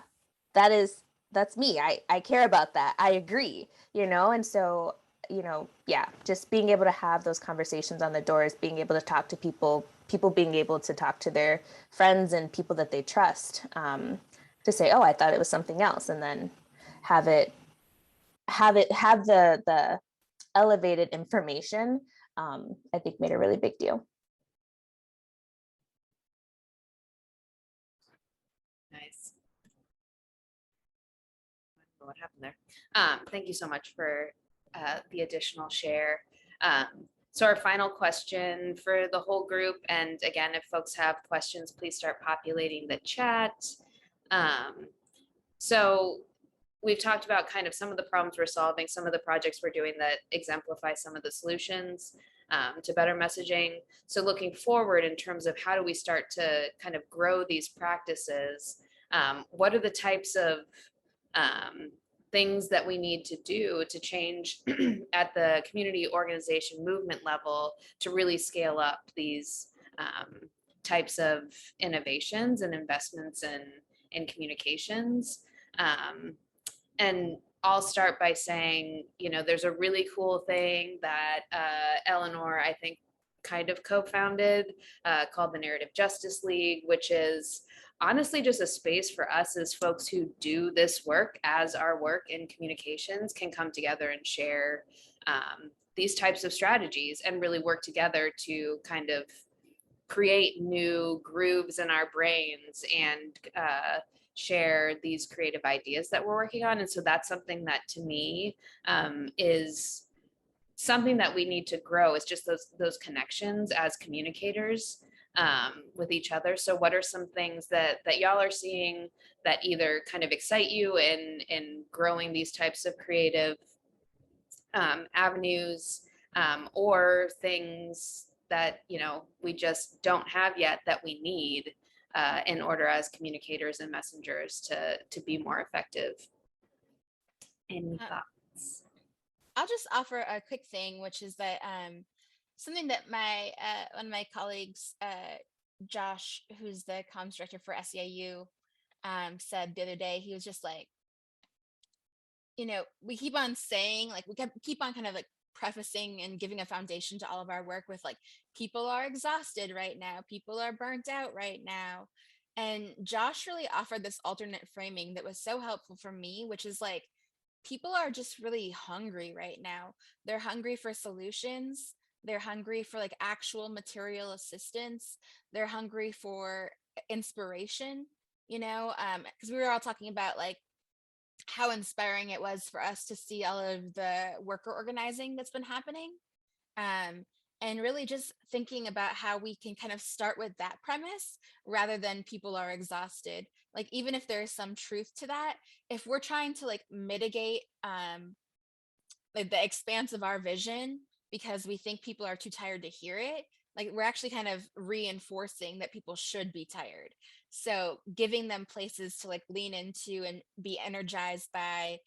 that's me. I care about that. I agree, you know? And so, you know, yeah, just being able to have those conversations on the doors, being able to talk to people being able to talk to their friends and people that they trust, to say, oh, I thought it was something else. And then have the elevated information, I think made a really big deal. Nice. I don't know what happened there. Thank you so much for the additional share. So our final question for the whole group, and again, if folks have questions, please start populating the chat. So we've talked about kind of some of the problems we're solving, some of the projects we're doing that exemplify some of the solutions to better messaging. So looking forward in terms of how do we start to kind of grow these practices, what are the types of things that we need to do to change at the community organization movement level to really scale up these types of innovations and investments in communications. And I'll start by saying, you know, there's a really cool thing that Eleonore, I think, kind of co-founded called the Narrative Justice League, which is honestly just a space for us as folks who do this work as our work in communications can come together and share these types of strategies and really work together to kind of create new grooves in our brains and share these creative ideas that we're working on. And so that's something that to me is something that we need to grow, is just those connections as communicators with each other. So what are some things that y'all are seeing that either kind of excite you in growing these types of creative avenues, or things that, you know, we just don't have yet that we need in order as communicators and messengers to be more effective? Any thoughts? I'll just offer a quick thing, which is that something that my one of my colleagues, Josh, who's the comms director for SEIU, said the other day. He was just like, you know, we keep on saying, like, we keep on kind of like prefacing and giving a foundation to all of our work with like, people are exhausted right now, people are burnt out right now. And Josh really offered this alternate framing that was so helpful for me, which is like, people are just really hungry right now. They're hungry for solutions. They're hungry for like actual material assistance. They're hungry for inspiration, you know, because we were all talking about like how inspiring it was for us to see all of the worker organizing that's been happening. And really just thinking about how we can kind of start with that premise rather than people are exhausted. Like, even if there's some truth to that, if we're trying to like mitigate like the expanse of our vision because we think people are too tired to hear it, like we're actually kind of reinforcing that people should be tired. So giving them places to like lean into and be energized by,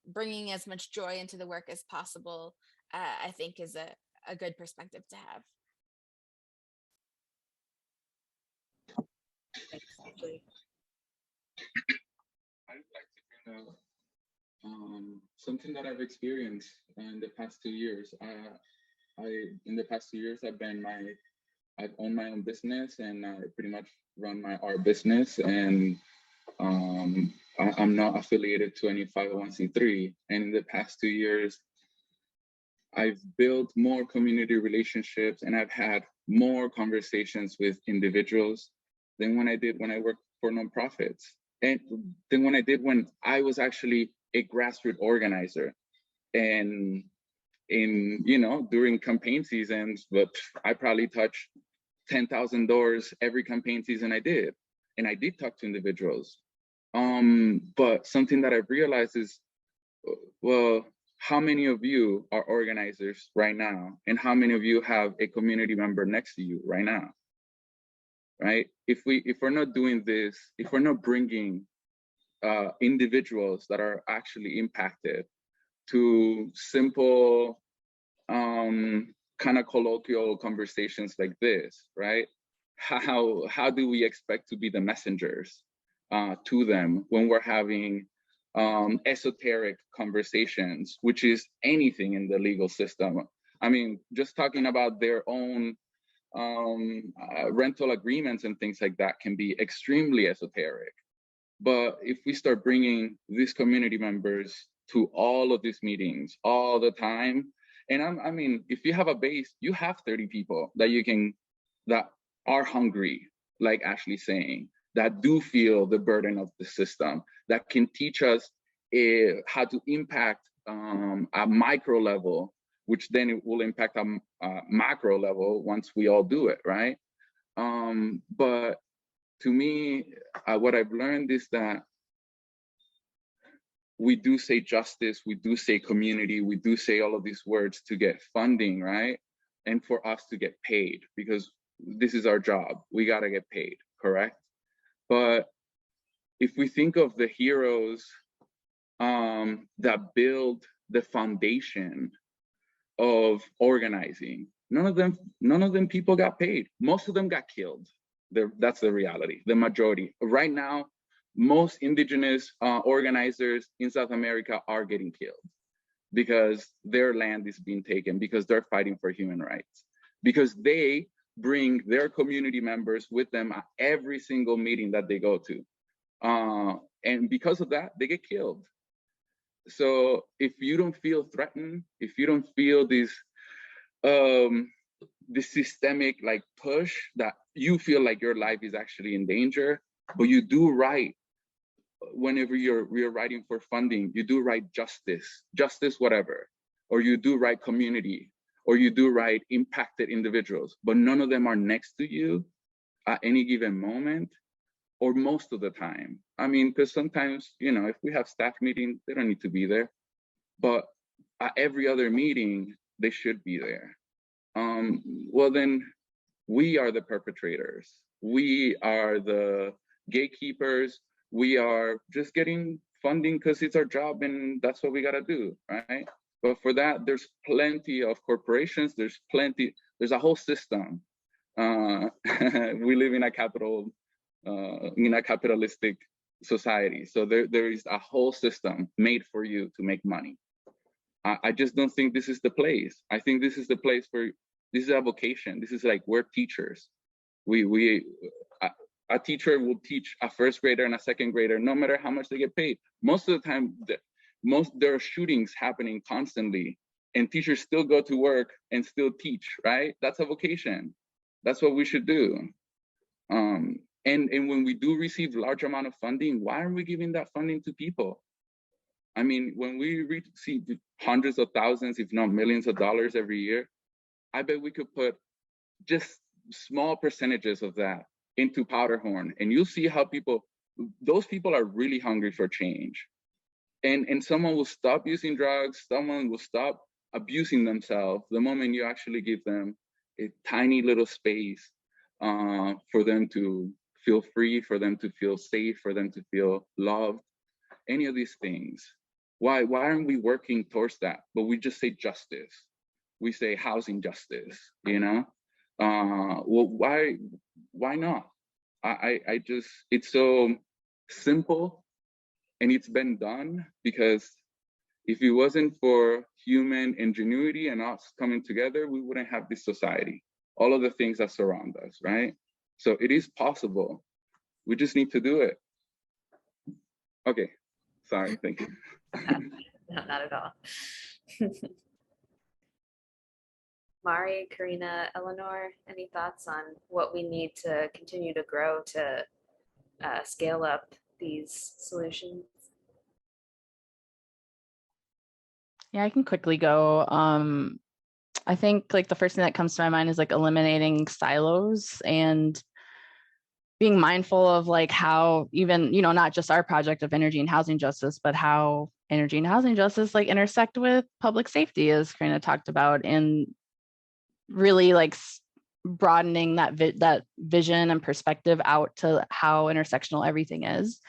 bringing as much joy into the work as possible, I think is a good perspective to have. Thanks, Ashley. I'd like to bring up something that I've experienced in the past 2 years. In the past 2 years, I've owned my own business, and I pretty much run my art business, and I'm not affiliated to any 501c3. And in the past 2 years, I've built more community relationships, and I've had more conversations with individuals than when I worked for nonprofits, and then when I was actually a grassroots organizer. And during campaign seasons, but I probably touched 10,000 doors every campaign season I did. And I did talk to individuals. But something that I've realized is, well, how many of you are organizers right now? And how many of you have a community member next to you right now? Right? If we're not doing this, if we're not bringing individuals that are actually impacted to simple kind of colloquial conversations like this, right? How do we expect to be the messengers to them when we're having esoteric conversations, which is anything in the legal system? I mean, just talking about their own rental agreements and things like that can be extremely esoteric. But if we start bringing these community members to all of these meetings all the time, and I mean, if you have a base, you have 30 people that are hungry, like Ashley's saying, that do feel the burden of the system, that can teach us how to impact a micro level, which then it will impact a macro level once we all do it, right? But to me, what I've learned is that we do say justice, we do say community, we do say all of these words to get funding, right? And for us to get paid, because this is our job. We gotta get paid, correct? But if we think of the heroes that build the foundation of organizing, none of them people got paid. Most of them got killed. That's the reality, the majority. Right now, most indigenous organizers in South America are getting killed because their land is being taken, because they're fighting for human rights, because they bring their community members with them at every single meeting that they go to. And because of that, they get killed. So if you don't feel threatened, if you don't feel this systemic like push that you feel like your life is actually in danger, but you do right whenever you're writing for funding, you do write justice whatever, or you do write community, or you do write impacted individuals, but none of them are next to you at any given moment, or most of the time. I mean, because sometimes, you know, if we have staff meetings, they don't need to be there, but at every other meeting, they should be there. Well, then we are the perpetrators. We are the gatekeepers. We are just getting funding because it's our job and that's what we gotta do, right? But for that, there's plenty of corporations, there's a whole system. We live in a capitalistic society. So there is a whole system made for you to make money. I just don't think this is the place. I think this is the place for, this is a vocation. This is like, we're teachers. A teacher will teach a first grader and a second grader, no matter how much they get paid. Most of the time, there are shootings happening constantly, and teachers still go to work and still teach, right? That's a vocation. That's what we should do. And when we do receive large amount of funding, why aren't we giving that funding to people? I mean, when we receive hundreds of thousands, if not millions of dollars every year, I bet we could put just small percentages of that into Powderhorn, and you'll see how those people are really hungry for change. And someone will stop using drugs, someone will stop abusing themselves the moment you actually give them a tiny little space for them to feel free, for them to feel safe, for them to feel loved, any of these things. Why aren't we working towards that? But we just say justice. We say housing justice, you know? Well, why not? I just, it's so simple and it's been done, because if it wasn't for human ingenuity and us coming together, we wouldn't have this society, all of the things that surround us, right? So it is possible. We just need to do it. Okay, sorry, thank you. No, not at all. Mari, Corenia, Eleonore, any thoughts on what we need to continue to grow to scale up these solutions? Yeah, I can quickly go. I think like the first thing that comes to my mind is like eliminating silos. And being mindful of like how even, not just our project of energy and housing justice, but how energy and housing justice like intersect with public safety, as Corenia talked about, and really like broadening that vision and perspective out to how intersectional everything is.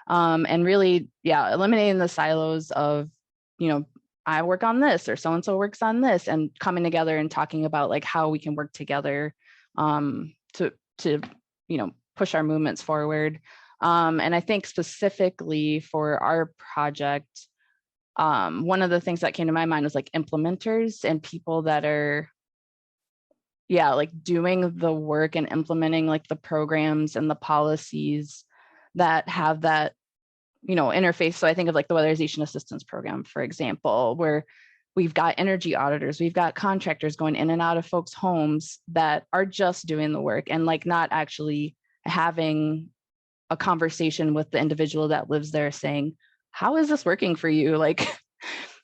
And really, eliminating the silos of, I work on this or so-and-so works on this, and coming together and talking about like how we can work together to push our movements forward. And I think specifically for our project, one of the things that came to my mind was like implementers and people that are like doing the work and implementing like the programs and the policies that have that, interface. So I think of like the weatherization assistance program, for example, where we've got energy auditors, we've got contractors going in and out of folks' homes that are just doing the work and like not actually having a conversation with the individual that lives there saying, how is this working for you?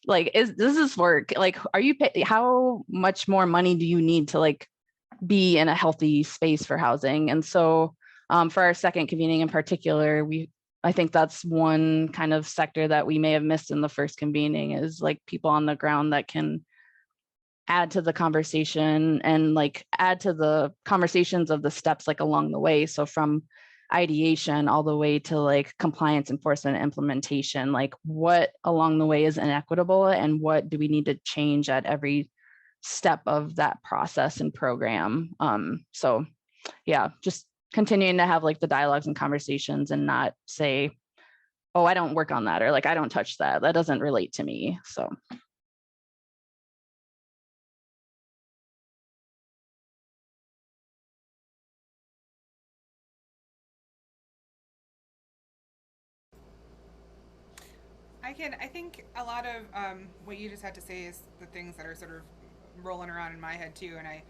Does this work? Like, how much more money do you need to like be in a healthy space for housing? And so for our second convening in particular, I think that's one kind of sector that we may have missed in the first convening, is like people on the ground that can add to the conversation and like add to the conversations of the steps like along the way. So from ideation all the way to like compliance, enforcement, implementation, like what along the way is inequitable and what do we need to change at every step of that process and program. So just continuing to have like the dialogues and conversations and not say, oh, I don't work on that, or like, I don't touch that. That doesn't relate to me. So. I think a lot of what you just had to say is the things that are sort of rolling around in my head too, and I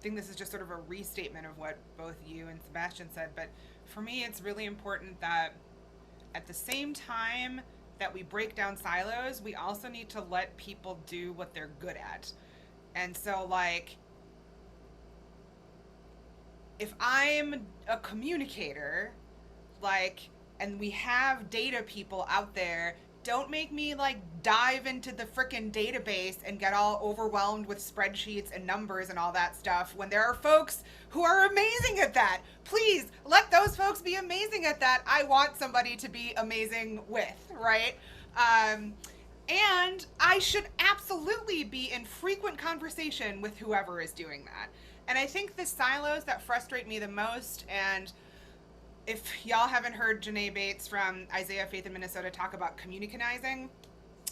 think this is just sort of a restatement of what both you and Sebastian said. But for me, it's really important that at the same time that we break down silos, we also need to let people do what they're good at. And so like, if I'm a communicator, like, and we have data people out there, don't make me like dive into the frickin' database and get all overwhelmed with spreadsheets and numbers and all that stuff when there are folks who are amazing at that. Please let those folks be amazing at that. I want somebody to be amazing with, right? And I should absolutely be in frequent conversation with whoever is doing that. And I think the silos that frustrate me the most, and if y'all haven't heard Janae Bates from Isaiah Faith in Minnesota talk about communicatizing,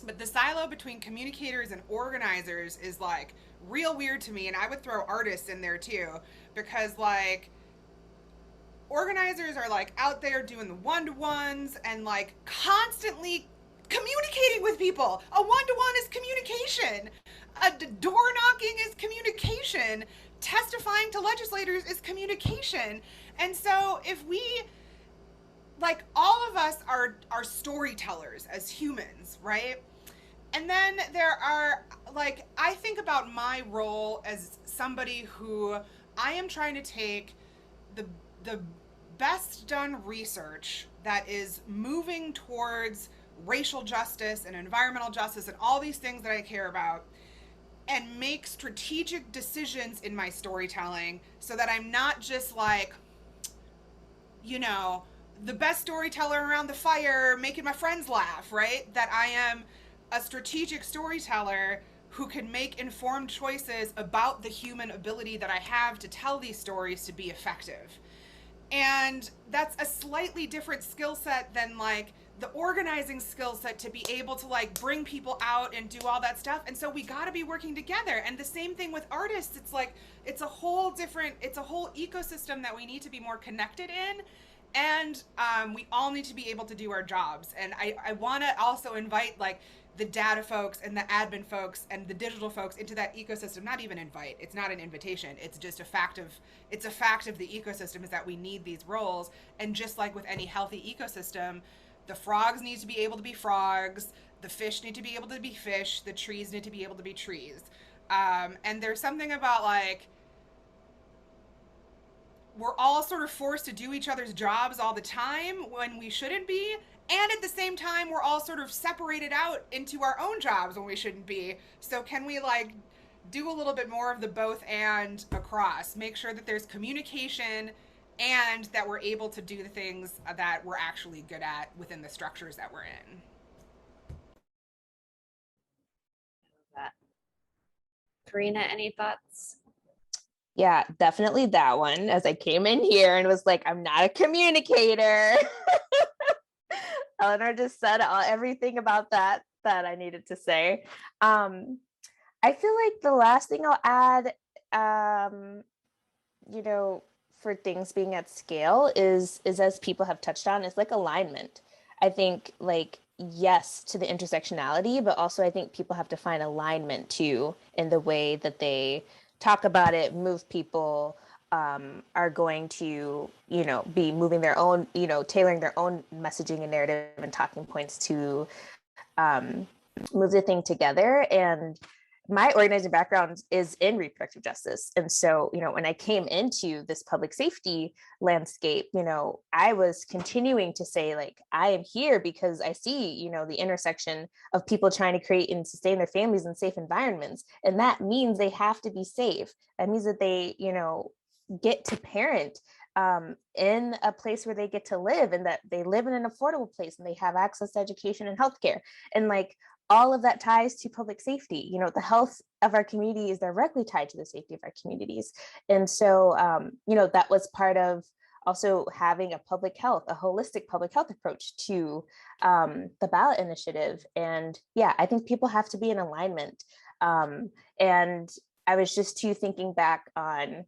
but the silo between communicators and organizers is like real weird to me. And I would throw artists in there too, because like organizers are like out there doing the one-to-ones and like constantly communicating with people. A one-to-one is communication. A door knocking is communication. Testifying to legislators is communication. And so if we, like, all of us are storytellers as humans, right? And then there are, like, I think about my role as somebody who I am trying to take the best done research that is moving towards racial justice and environmental justice and all these things that I care about, and make strategic decisions in my storytelling so that I'm not just like, the best storyteller around the fire making my friends laugh, right? That I am a strategic storyteller who can make informed choices about the human ability that I have to tell these stories to be effective. And that's a slightly different skill set than like the organizing skill set to be able to like bring people out and do all that stuff. And so we got to be working together. And the same thing with artists. It's like, it's a whole ecosystem that we need to be more connected in. And we all need to be able to do our jobs. And I want to also invite like the data folks and the admin folks and the digital folks into that ecosystem. Not even invite, it's not an invitation. It's just a fact of the ecosystem is that we need these roles. And just like with any healthy ecosystem, the frogs need to be able to be frogs, the fish need to be able to be fish, the trees need to be able to be trees. And there's something about like, we're all sort of forced to do each other's jobs all the time when we shouldn't be. And at the same time, we're all sort of separated out into our own jobs when we shouldn't be. So can we like do a little bit more of the both and across? Make sure that there's communication and that we're able to do the things that we're actually good at within the structures that we're in. Corenia, any thoughts? Yeah, definitely that one. As I came in here and was like, I'm not a communicator. Eleanor just said everything about that I needed to say. I feel like the last thing I'll add, you know, for things being at scale is as people have touched on, is like alignment. I think like, yes, to the intersectionality, but also I think people have to find alignment too in the way that they talk about it, move people, are going to, you know, be moving their own, you know, tailoring their own messaging and narrative and talking points to move the thing together. And my organizing background is in reproductive justice. And so, you know, when I came into this public safety landscape, you know, I was continuing to say, like, I am here because I see, you know, the intersection of people trying to create and sustain their families in safe environments. And that means they have to be safe. That means that they, you know, get to parent in a place where they get to live, and that they live in an affordable place and they have access to education and healthcare. And like, all of that ties to public safety. You know, the health of our community is directly tied to the safety of our communities. And so, you know, that was part of also having a public health, a holistic public health approach to the ballot initiative. And yeah, I think people have to be in alignment. And I was just too thinking back on,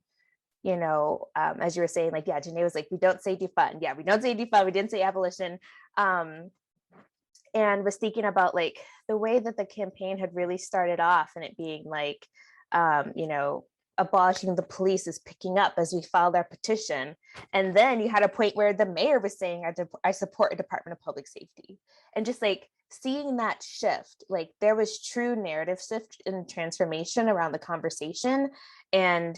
you know, as you were saying, like, yeah, Janae was like, we don't say defund. Yeah, we don't say defund. We didn't say abolition. And was thinking about like the way that the campaign had really started off, and it being like, you know, abolishing the police is picking up as we filed our petition. And then you had a point where the mayor was saying, I support a Department of Public Safety. And just like seeing that shift, like there was true narrative shift and transformation around the conversation. And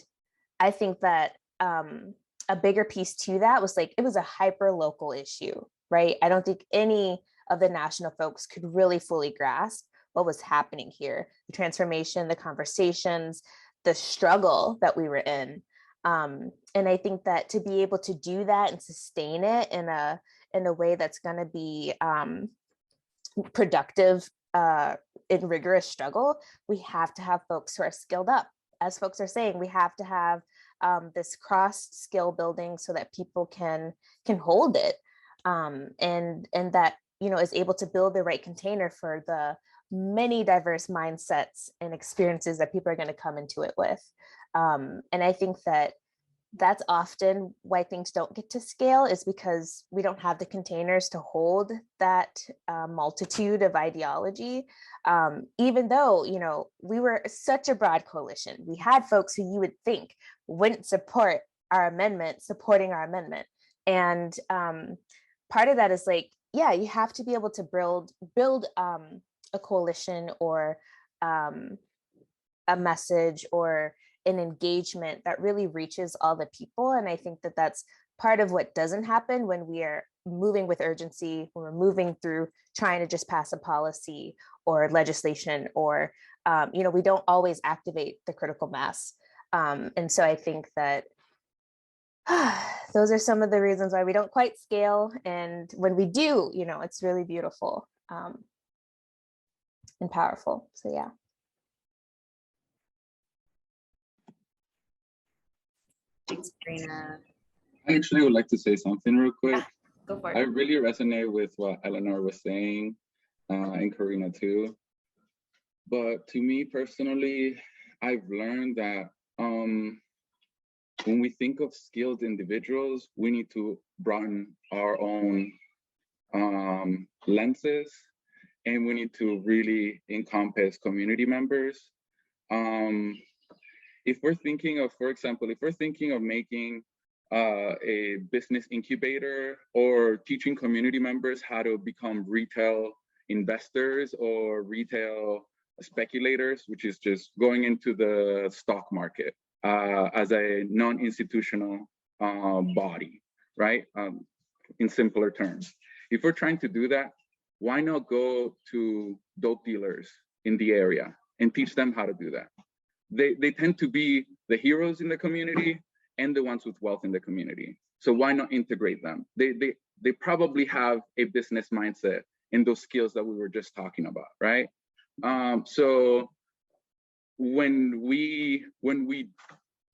I think that a bigger piece to that was like, it was a hyper local issue, right? I don't think any of the national folks could really fully grasp what was happening here, the transformation, the conversations, the struggle that we were in. And I think that to be able to do that and sustain it in a way that's going to be productive in rigorous struggle, we have to have folks who are skilled up. As folks are saying, we have to have this cross skill building so that people can hold it, and that, you know, is able to build the right container for the many diverse mindsets and experiences that people are going to come into it with. And I think that that's often why things don't get to scale, is because we don't have the containers to hold that multitude of ideology. Even though, you know, we were such a broad coalition, we had folks who you would think wouldn't support our amendment, supporting our amendment. And part of that is like, yeah, you have to be able to build a coalition or a message or an engagement that really reaches all the people. And I think that that's part of what doesn't happen when we are moving with urgency, when we're moving through trying to just pass a policy or legislation, or, you know, we don't always activate the critical mass. And so I think that those are some of the reasons why we don't quite scale. And when we do, you know, it's really beautiful and powerful. So yeah. Thanks, Corenia. I actually would like to say something real quick. Yeah, go for it. I really resonate with what Eleanor was saying, and Corenia too. But to me personally, I've learned that when we think of skilled individuals, we need to broaden our own lenses, and we need to really encompass community members. If we're thinking of, for example, if we're thinking of making a business incubator or teaching community members how to become retail investors or retail speculators, which is just going into the stock market as a non-institutional body, right? In simpler terms. If we're trying to do that, why not go to dope dealers in the area and teach them how to do that? They tend to be the heroes in the community and the ones with wealth in the community. So why not integrate them? They probably have a business mindset and those skills that we were just talking about, right? So when we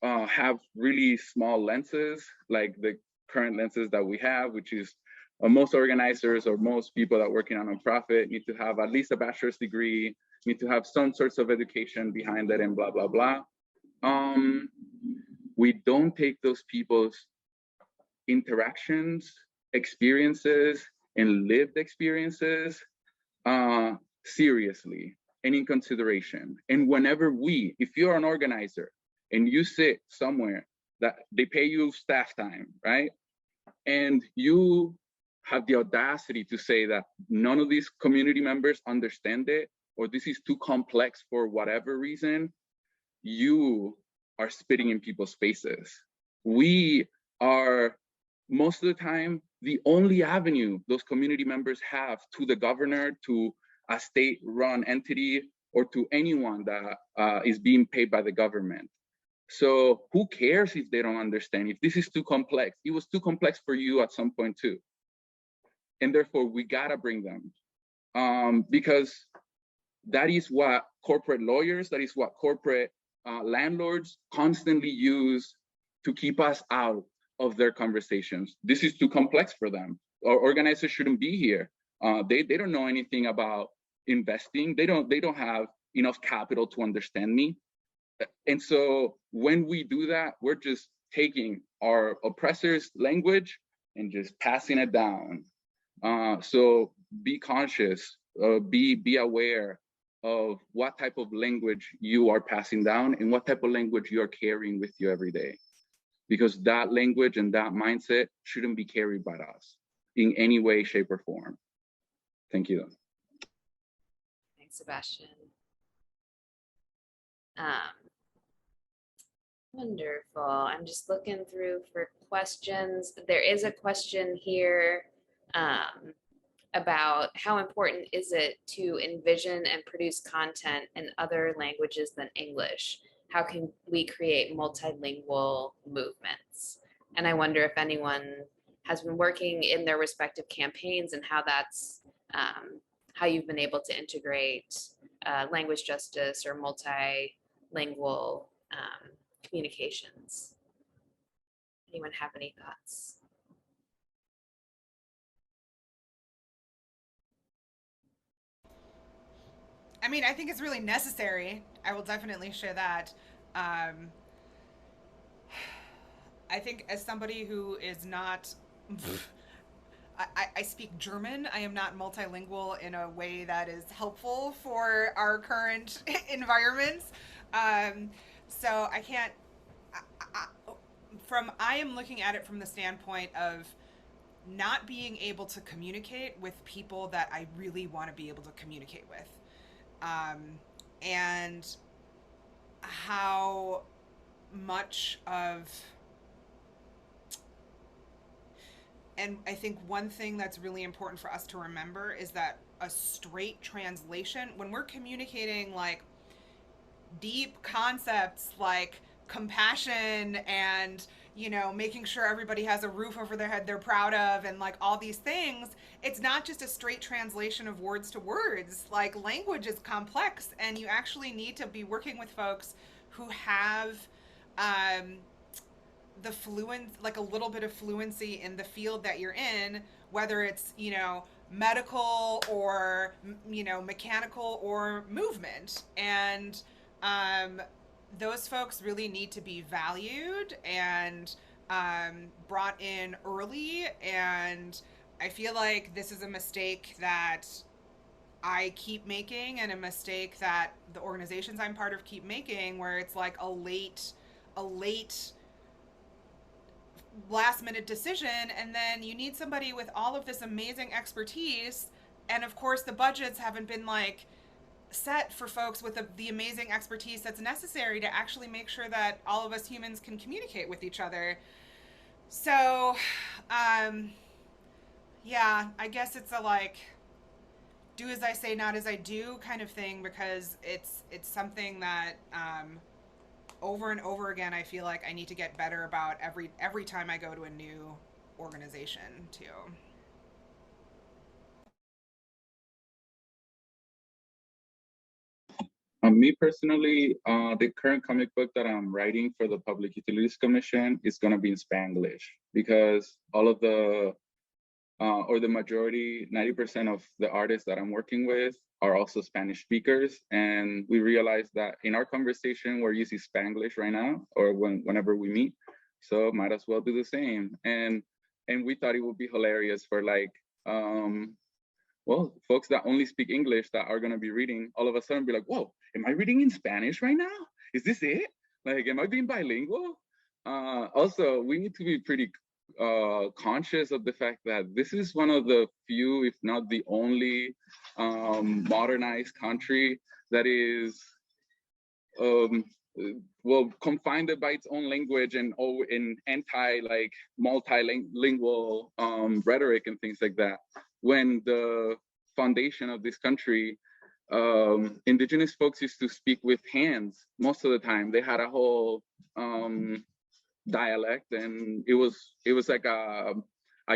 have really small lenses, like the current lenses that we have, which is most organizers or most people that work in a nonprofit need to have at least a bachelor's degree, need to have some sorts of education behind it and blah, blah, blah. We don't take those people's interactions, experiences, and lived experiences seriously and in consideration. And whenever if you're an organizer and you sit somewhere that they pay you staff time, right? And you have the audacity to say that none of these community members understand it, or this is too complex for whatever reason, you are spitting in people's faces. We are, most of the time, the only avenue those community members have to the governor, to a state-run entity, or to anyone that is being paid by the government. So who cares if they don't understand? If this is too complex, it was too complex for you at some point too. And therefore we gotta bring them because that is what corporate lawyers, that is what corporate landlords constantly use to keep us out of their conversations. This is too complex for them. Our organizers shouldn't be here. They don't know anything about investing. They don't have enough capital to understand me. And so when we do that, we're just taking our oppressors' language and just passing it down. So be conscious, be aware of what type of language you are passing down and what type of language you are carrying with you every day. Because that language and that mindset shouldn't be carried by us in any way, shape, or form. Thank you. Thanks, Sebastian. Wonderful. I'm just looking through for questions. There is a question here about how important is it to envision and produce content in other languages than English? How can we create multilingual movements? And I wonder if anyone has been working in their respective campaigns and how that's how you've been able to integrate language justice or multilingual communications. Anyone have any thoughts? I mean, I think it's really necessary. I will definitely share that. I think as somebody who is not, I speak German. I am not multilingual in a way that is helpful for our current environments. So I can't, I am looking at it from the standpoint of not being able to communicate with people that I really want to be able to communicate with. And how much of, and I think one thing that's really important for us to remember is that a straight translation, when we're communicating like deep concepts like compassion and, you know, making sure everybody has a roof over their head they're proud of and like all these things, it's not just a straight translation of words to words. Like language is complex and you actually need to be working with folks who have the like a little bit of fluency in the field that you're in, whether it's, you know, medical or, you know, mechanical or movement. And those folks really need to be valued and brought in early. And I feel like this is a mistake that I keep making and a mistake that the organizations I'm part of keep making, where it's like a late last minute decision, and then you need somebody with all of this amazing expertise, and of course the budgets haven't been like set for folks with the amazing expertise that's necessary to actually make sure that all of us humans can communicate with each other. So, yeah, I guess it's a like, do as I say, not as I do kind of thing, because it's something that over and over again I feel like I need to get better about every time I go to a new organization too. Me personally, the current comic book that I'm writing for the Public Utilities Commission is going to be in Spanglish, because all of the or the majority, 90% of the artists that I'm working with are also Spanish speakers. And we realized that in our conversation, we're using Spanglish right now, or whenever we meet. So might as well do the same. And we thought it would be hilarious for like, well, folks that only speak English that are going to be reading, all of a sudden be like, whoa, am I reading in Spanish right now? Is this it? Like, am I being bilingual? Also, we need to be pretty conscious of the fact that this is one of the few, if not the only, modernized country that is, well, confined by its own language and in anti, like, multilingual rhetoric and things like that. When the foundation of this country, indigenous folks used to speak with hands most of the time. They had a whole dialect, and it was like a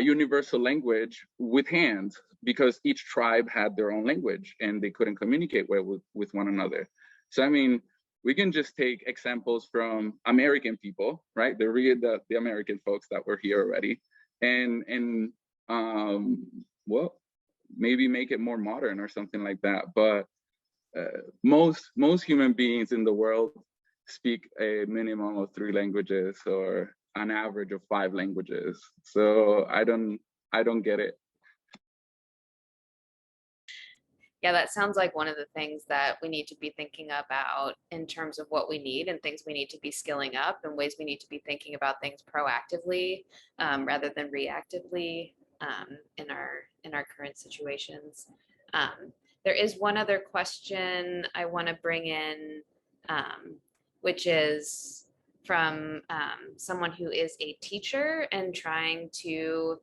universal language with hands, because each tribe had their own language and they couldn't communicate well with one another. So I mean, we can just take examples from American people, right? The American folks that were here already, and well, maybe make it more modern or something like that. But most human beings in the world speak a minimum of 3 languages, or an average of 5 languages. So I don't get it. Yeah, that sounds like one of the things that we need to be thinking about in terms of what we need and things we need to be skilling up, and ways we need to be thinking about things proactively rather than reactively in our current situations. There is one other question I want to bring in, which is from someone who is a teacher and trying to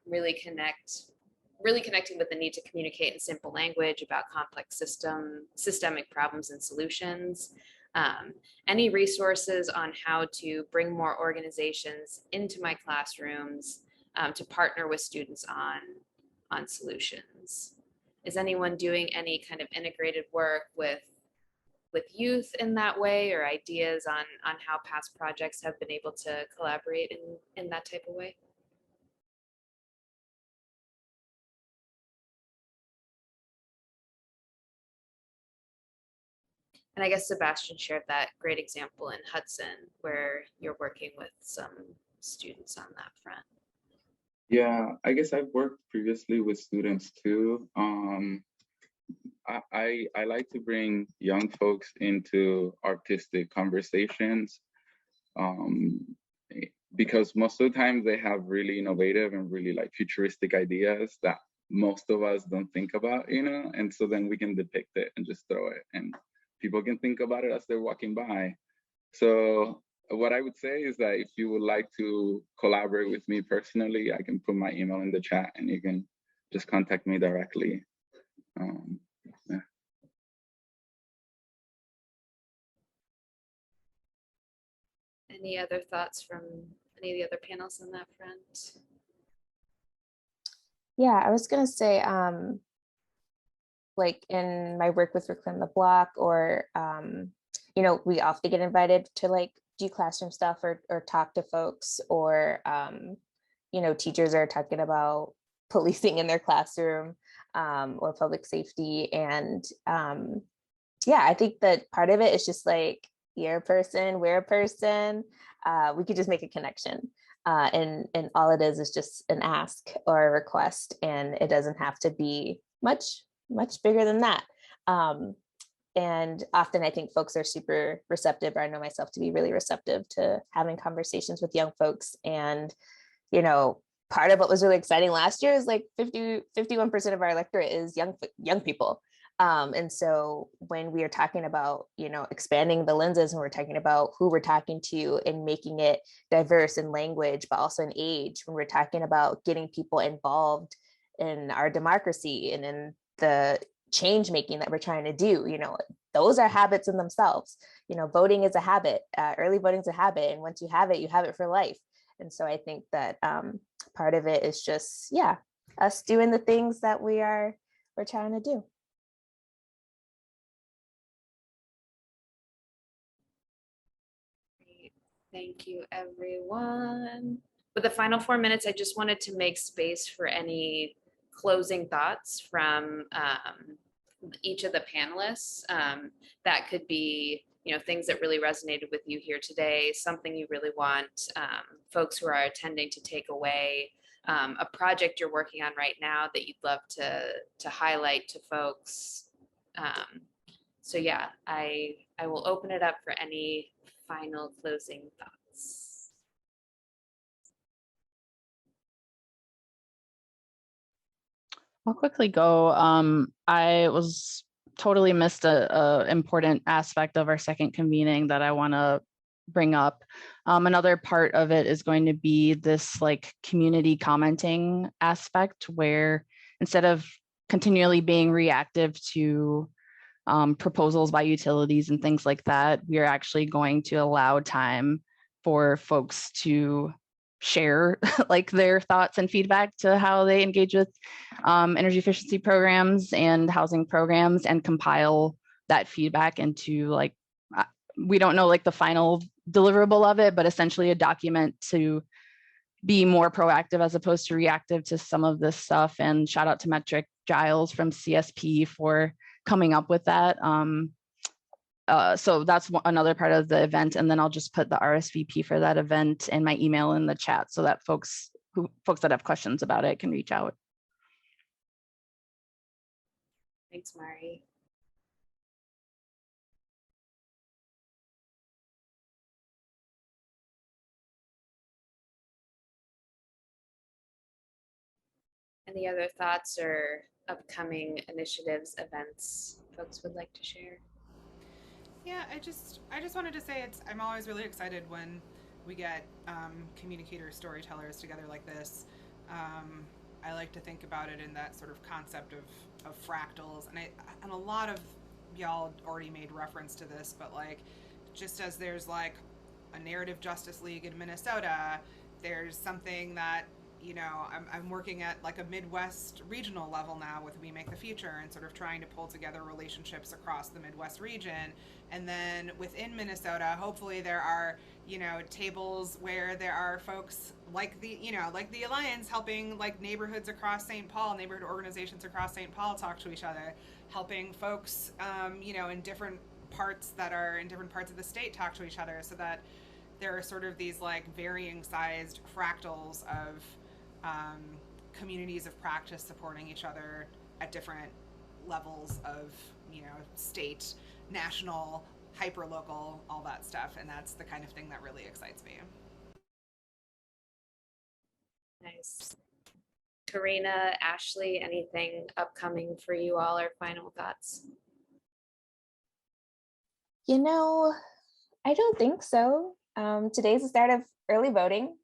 really connecting with the need to communicate in simple language about complex systemic problems and solutions. Any resources on how to bring more organizations into my classrooms to partner with students on solutions? Is anyone doing any kind of integrated work with youth in that way, or ideas on how past projects have been able to collaborate in that type of way? And I guess Sebastian shared that great example in Hudson, where you're working with some students on that front. Yeah, I guess I've worked previously with students too. I like to bring young folks into artistic conversations, because most of the time they have really innovative and really like futuristic ideas that most of us don't think about, you know? And so then we can depict it and just throw it, and people can think about it as they're walking by. So what I would say is that if you would like to collaborate with me personally, I can put my email in the chat and you can just contact me directly. Yeah. Any other thoughts from any of the other panels on that front? Yeah, I was gonna say, like in my work with Reclaim the Block, or you know, we often get invited to like do classroom stuff or talk to folks, or you know, teachers are talking about policing in their classroom, or public safety. And yeah, I think that part of it is just like, you're a person, we're a person, we could just make a connection. And all it is just an ask or a request, and it doesn't have to be much bigger than that. And often I think folks are super receptive, or I know myself to be really receptive to having conversations with young folks. And, you know, part of what was really exciting last year is like 51% of our electorate is young people. And so when we are talking about, expanding the lenses, and we're talking about who we're talking to and making it diverse in language, but also in age, when we're talking about getting people involved in our democracy and in the change making that we're trying to do, those are habits in themselves. Voting is a habit, early voting is a habit. And once you have it for life. And so I think that part of it is just, us doing the things that we're trying to do. Great. Thank you, everyone. With the final 4 minutes, I just wanted to make space for any closing thoughts from each of the panelists. That could be, things that really resonated with you here today, something you really want folks who are attending to take away, a project you're working on right now that you'd love to highlight to folks. So yeah, I will open it up for any final closing thoughts. I'll quickly go. I was totally missed a important aspect of our second convening that I want to bring up. Another part of it is going to be this like community commenting aspect, where instead of continually being reactive to proposals by utilities and things like that, we are actually going to allow time for folks to share like their thoughts and feedback to how they engage with energy efficiency programs and housing programs, and compile that feedback into like, we don't know like the final deliverable of it, but essentially a document to be more proactive as opposed to reactive to some of this stuff. And shout out to Metric Giles from CSP for coming up with that. So that's another part of the event. And then I'll just put the RSVP for that event and my email in the chat so that folks that have questions about it can reach out. Thanks, Mari. Any other thoughts or upcoming initiatives, events folks would like to share? Yeah, I just wanted to say I'm always really excited when we get communicator storytellers together like this. I like to think about it in that sort of concept of fractals, and a lot of y'all already made reference to this, but like, just as there's like a narrative justice league in Minnesota, there's something that, I'm working at like a Midwest regional level now with We Make the Future, and sort of trying to pull together relationships across the Midwest region. And then within Minnesota, hopefully there are, tables where there are folks like the Alliance helping like neighborhoods across St. Paul, neighborhood organizations across St. Paul talk to each other, helping folks, in different parts of the state talk to each other, so that there are sort of these like varying sized fractals of communities of practice supporting each other at different levels of, state, national, hyper-local, all that stuff. And that's the kind of thing that really excites me. Nice. Corenia, Ashley, anything upcoming for you all, or final thoughts? I don't think so. Today's the start of early voting.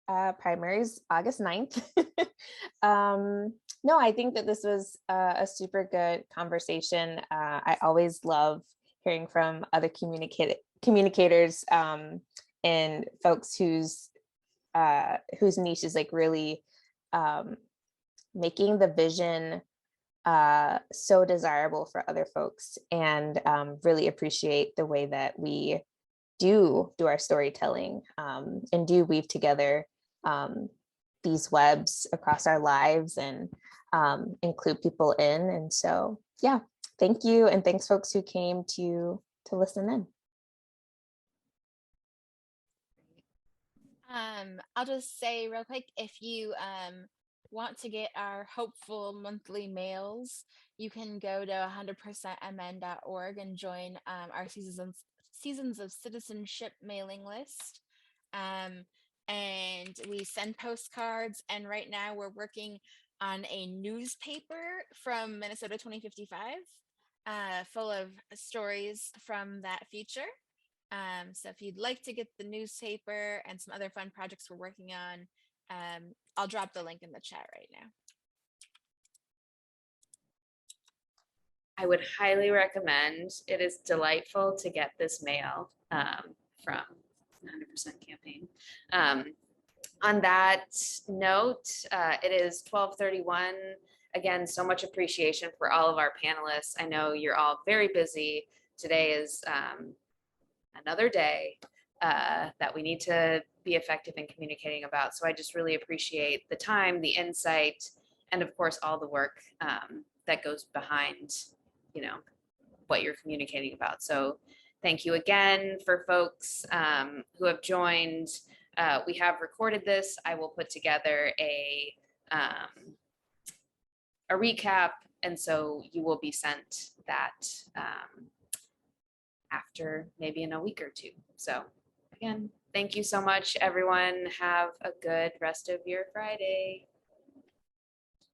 Primaries August 9th. No, I think that this was a super good conversation. I always love hearing from other communicators and folks whose niche is like really making the vision so desirable for other folks, and really appreciate the way that we do our storytelling and do weave together these webs across our lives and include people in. And so, yeah, thank you. And thanks folks who came to listen in. I'll just say real quick, if you want to get our hopeful monthly mails, you can go to 100%mn.org and join our Seasons of Citizenship mailing list. And we send postcards, and right now we're working on a newspaper from Minnesota 2055. full of stories from that feature. So if you'd like to get the newspaper and some other fun projects we're working on, I'll drop the link in the chat right now. I would highly recommend. It is delightful to get this mail from 100% Campaign. On that note, it is 12:31. Again, so much appreciation for all of our panelists. I know you're all very busy. Today is another day that we need to be effective in communicating about. So I just really appreciate the time, the insight, and of course, all the work that goes behind, what you're communicating about. So thank you again for folks who have joined. We have recorded this. I will put together a recap, and so you will be sent that after maybe in a week or two. So again, thank you so much, everyone. Have a good rest of your Friday.